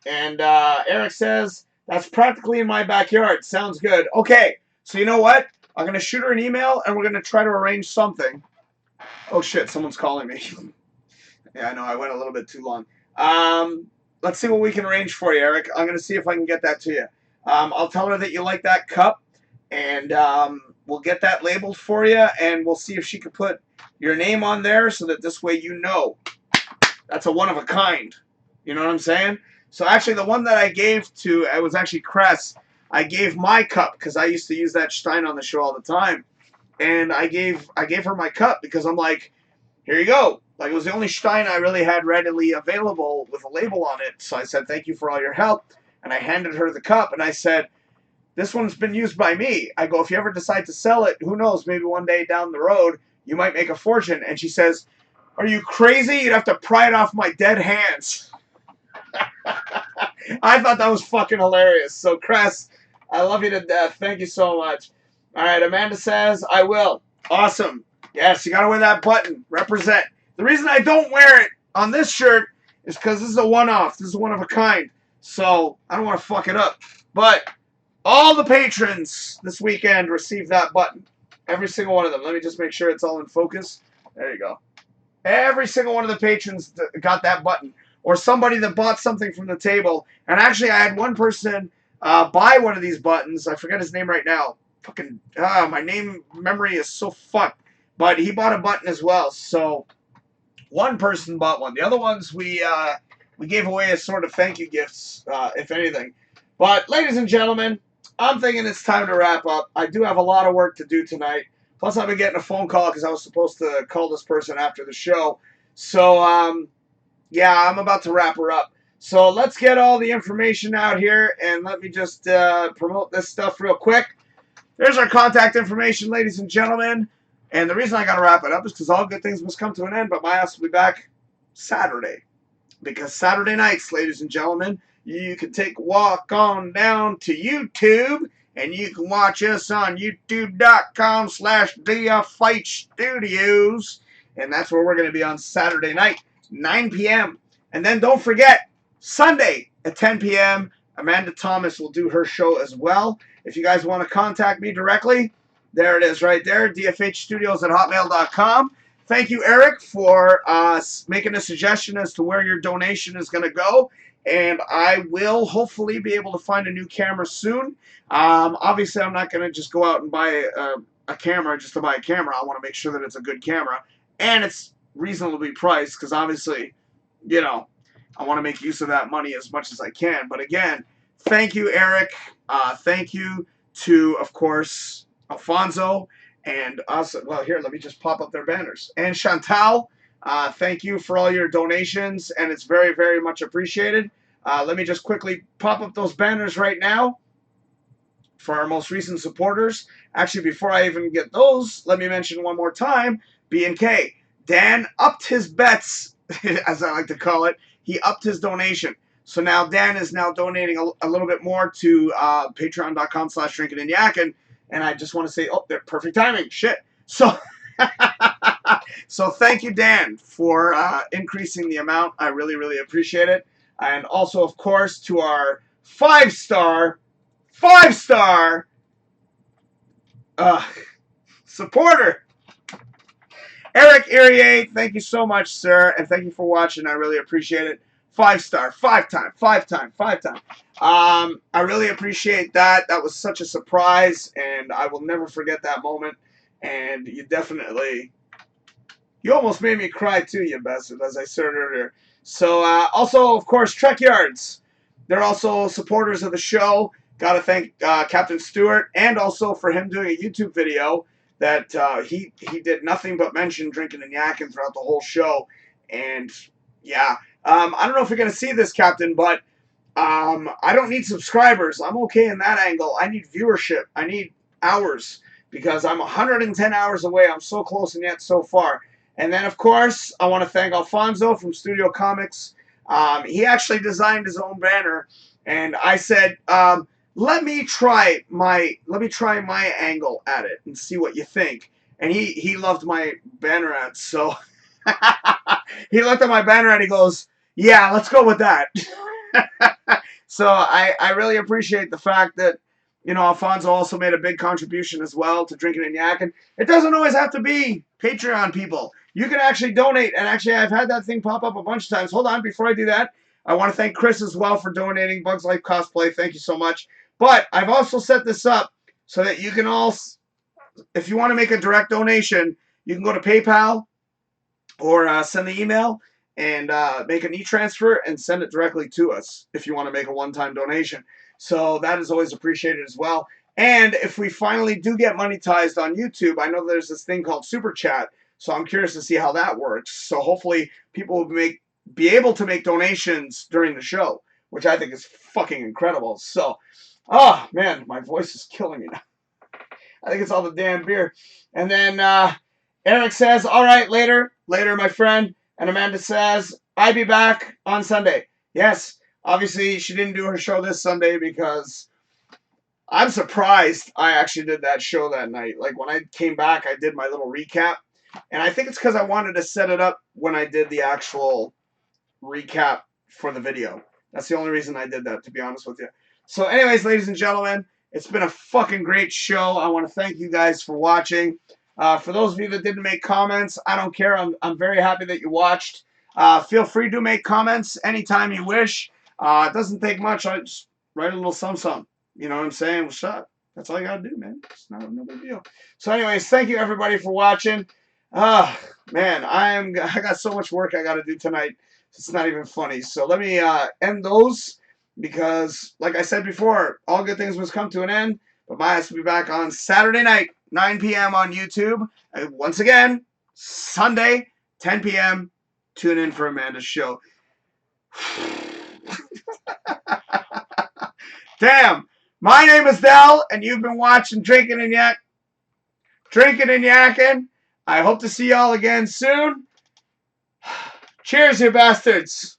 Eric says, that's practically in my backyard. Sounds good. Okay, so you know what? I'm going to shoot her an email, and we're going to try to arrange something. Oh, shit, someone's calling me. Yeah, I know, I went a little bit too long. Let's see what we can arrange for you, Eric. I'm going to see if I can get that to you. I'll tell her that you like that cup, and we'll get that labeled for you, and we'll see if she could put your name on there so that this way you know. That's a one-of-a-kind. You know what I'm saying? So actually, the one that I gave to, it was actually Cress. I gave my cup because I used to use that Stein on the show all the time, and I gave her my cup because I'm like, here you go. Like, it was the only Stein I really had readily available with a label on it. So I said, thank you for all your help, and I handed her the cup, and I said, this one's been used by me. I go, if you ever decide to sell it, who knows? Maybe one day down the road you might make a fortune. And she says, are you crazy? You'd have to pry it off my dead hands. I thought that was fucking hilarious. So, Cress, I love you to death. Thank you so much. All right, Amanda says, I will. Awesome. Yes, you gotta wear that button. Represent. The reason I don't wear it on this shirt is because this is a one-off. This is one of a kind. So I don't want to fuck it up. But all the patrons this weekend received that button. Every single one of them. Let me just make sure it's all in focus. There you go. Every single one of the patrons got that button. Or somebody that bought something from the table. And actually, I had one person buy one of these buttons. I forget his name right now. Fucking, my memory is so fucked. But he bought a button as well. So one person bought one. The other ones we gave away as sort of thank you gifts, if anything. But ladies and gentlemen, I'm thinking it's time to wrap up. I do have a lot of work to do tonight. Plus, I've been getting a phone call because I was supposed to call this person after the show. So, yeah, I'm about to wrap her up. So let's get all the information out here, and let me just promote this stuff real quick. There's our contact information, ladies and gentlemen. And the reason I got to wrap it up is because all good things must come to an end, but my ass will be back Saturday. Because Saturday nights, ladies and gentlemen, you can take a walk on down to YouTube, and you can watch us on youtube.com/DFH Studios. And that's where we're going to be on Saturday night, 9 p.m. And then don't forget, Sunday at 10 p.m., Amanda Thomas will do her show as well. If you guys want to contact me directly, there it is right there, dfhstudios@hotmail.com. Thank you, Eric, for making a suggestion as to where your donation is going to go. And I will hopefully be able to find a new camera soon. Obviously, I'm not going to just go out and buy a camera just to buy a camera. I want to make sure that it's a good camera. And it's reasonably priced because obviously, you know, I want to make use of that money as much as I can. But again, thank you, Eric. Thank you to, of course, Alfonso and us. Well, here, let me just pop up their banners. And Chantal, thank you for all your donations, and it's very, very much appreciated. Let me just quickly pop up those banners right now for our most recent supporters. Actually, before I even get those, let me mention one more time, B&K. Dan upped his bets, as I like to call it. He upped his donation. So now Dan is now donating a little bit more to patreon.com/DrinkinNYakkin. And I just want to say, oh, they're perfect timing. Shit. So, so thank you, Dan, for increasing the amount. I really, really appreciate it. And also, of course, to our five-star supporter, Eric Irier. Thank you so much, sir. And thank you for watching. I really appreciate it. 5-star, 5-time. I really appreciate that. That was such a surprise, and I will never forget that moment. And you almost made me cry too, you bastard, as I said earlier. So, also, of course, Trek Yards. They're also supporters of the show. Got to thank Captain Stewart, and also for him doing a YouTube video that he did nothing but mention Drinkin Yakkin throughout the whole show. And, yeah. I don't know if you're going to see this, Captain, but I don't need subscribers. I'm okay in that angle. I need viewership. I need hours because I'm 110 hours away. I'm so close and yet so far. And then, of course, I want to thank Alfonso from Studio Comics. He actually designed his own banner, and I said, let me try my angle at it and see what you think. And he loved my banner ad, so he looked at my banner and he goes, yeah, let's go with that. So I really appreciate the fact that, you know, Alfonso also made a big contribution as well to Drinkin Yakkin. It doesn't always have to be Patreon people. You can actually donate. And actually, I've had that thing pop up a bunch of times. Hold on, before I do that, I want to thank Chris as well for donating Bugs Life Cosplay. Thank you so much. But I've also set this up so that you can all, if you want to make a direct donation, you can go to PayPal or send the email and make an e-transfer and send it directly to us if you want to make a one-time donation. So that is always appreciated as well. And if we finally do get monetized on YouTube, I know there's this thing called Super Chat, so I'm curious to see how that works. So hopefully people will be able to make donations during the show, which I think is fucking incredible. So, oh, man, my voice is killing me now. I think it's all the damn beer. And then Eric says, all right, later, my friend. And Amanda says, I'll be back on Sunday. Yes, obviously she didn't do her show this Sunday because I'm surprised I actually did that show that night. Like when I came back, I did my little recap. And I think it's because I wanted to set it up when I did the actual recap for the video. That's the only reason I did that, to be honest with you. So anyways, ladies and gentlemen, it's been a fucking great show. I want to thank you guys for watching. For those of you that didn't make comments, I don't care. I'm very happy that you watched. Feel free to make comments anytime you wish. It doesn't take much. I just write a little something. You know what I'm saying? What's up? That's all you gotta do, man. It's not no big deal. So anyways, thank you everybody for watching. Man, I got so much work I gotta do tonight. It's not even funny. So let me end those, because like I said before, all good things must come to an end. But my ass will be back on Saturday night, 9 p.m. on YouTube. And once again, Sunday, 10 p.m. Tune in for Amanda's show. Damn. My name is Del, and you've been watching Drinkin and Yakkin. I hope to see y'all again soon. Cheers, you bastards.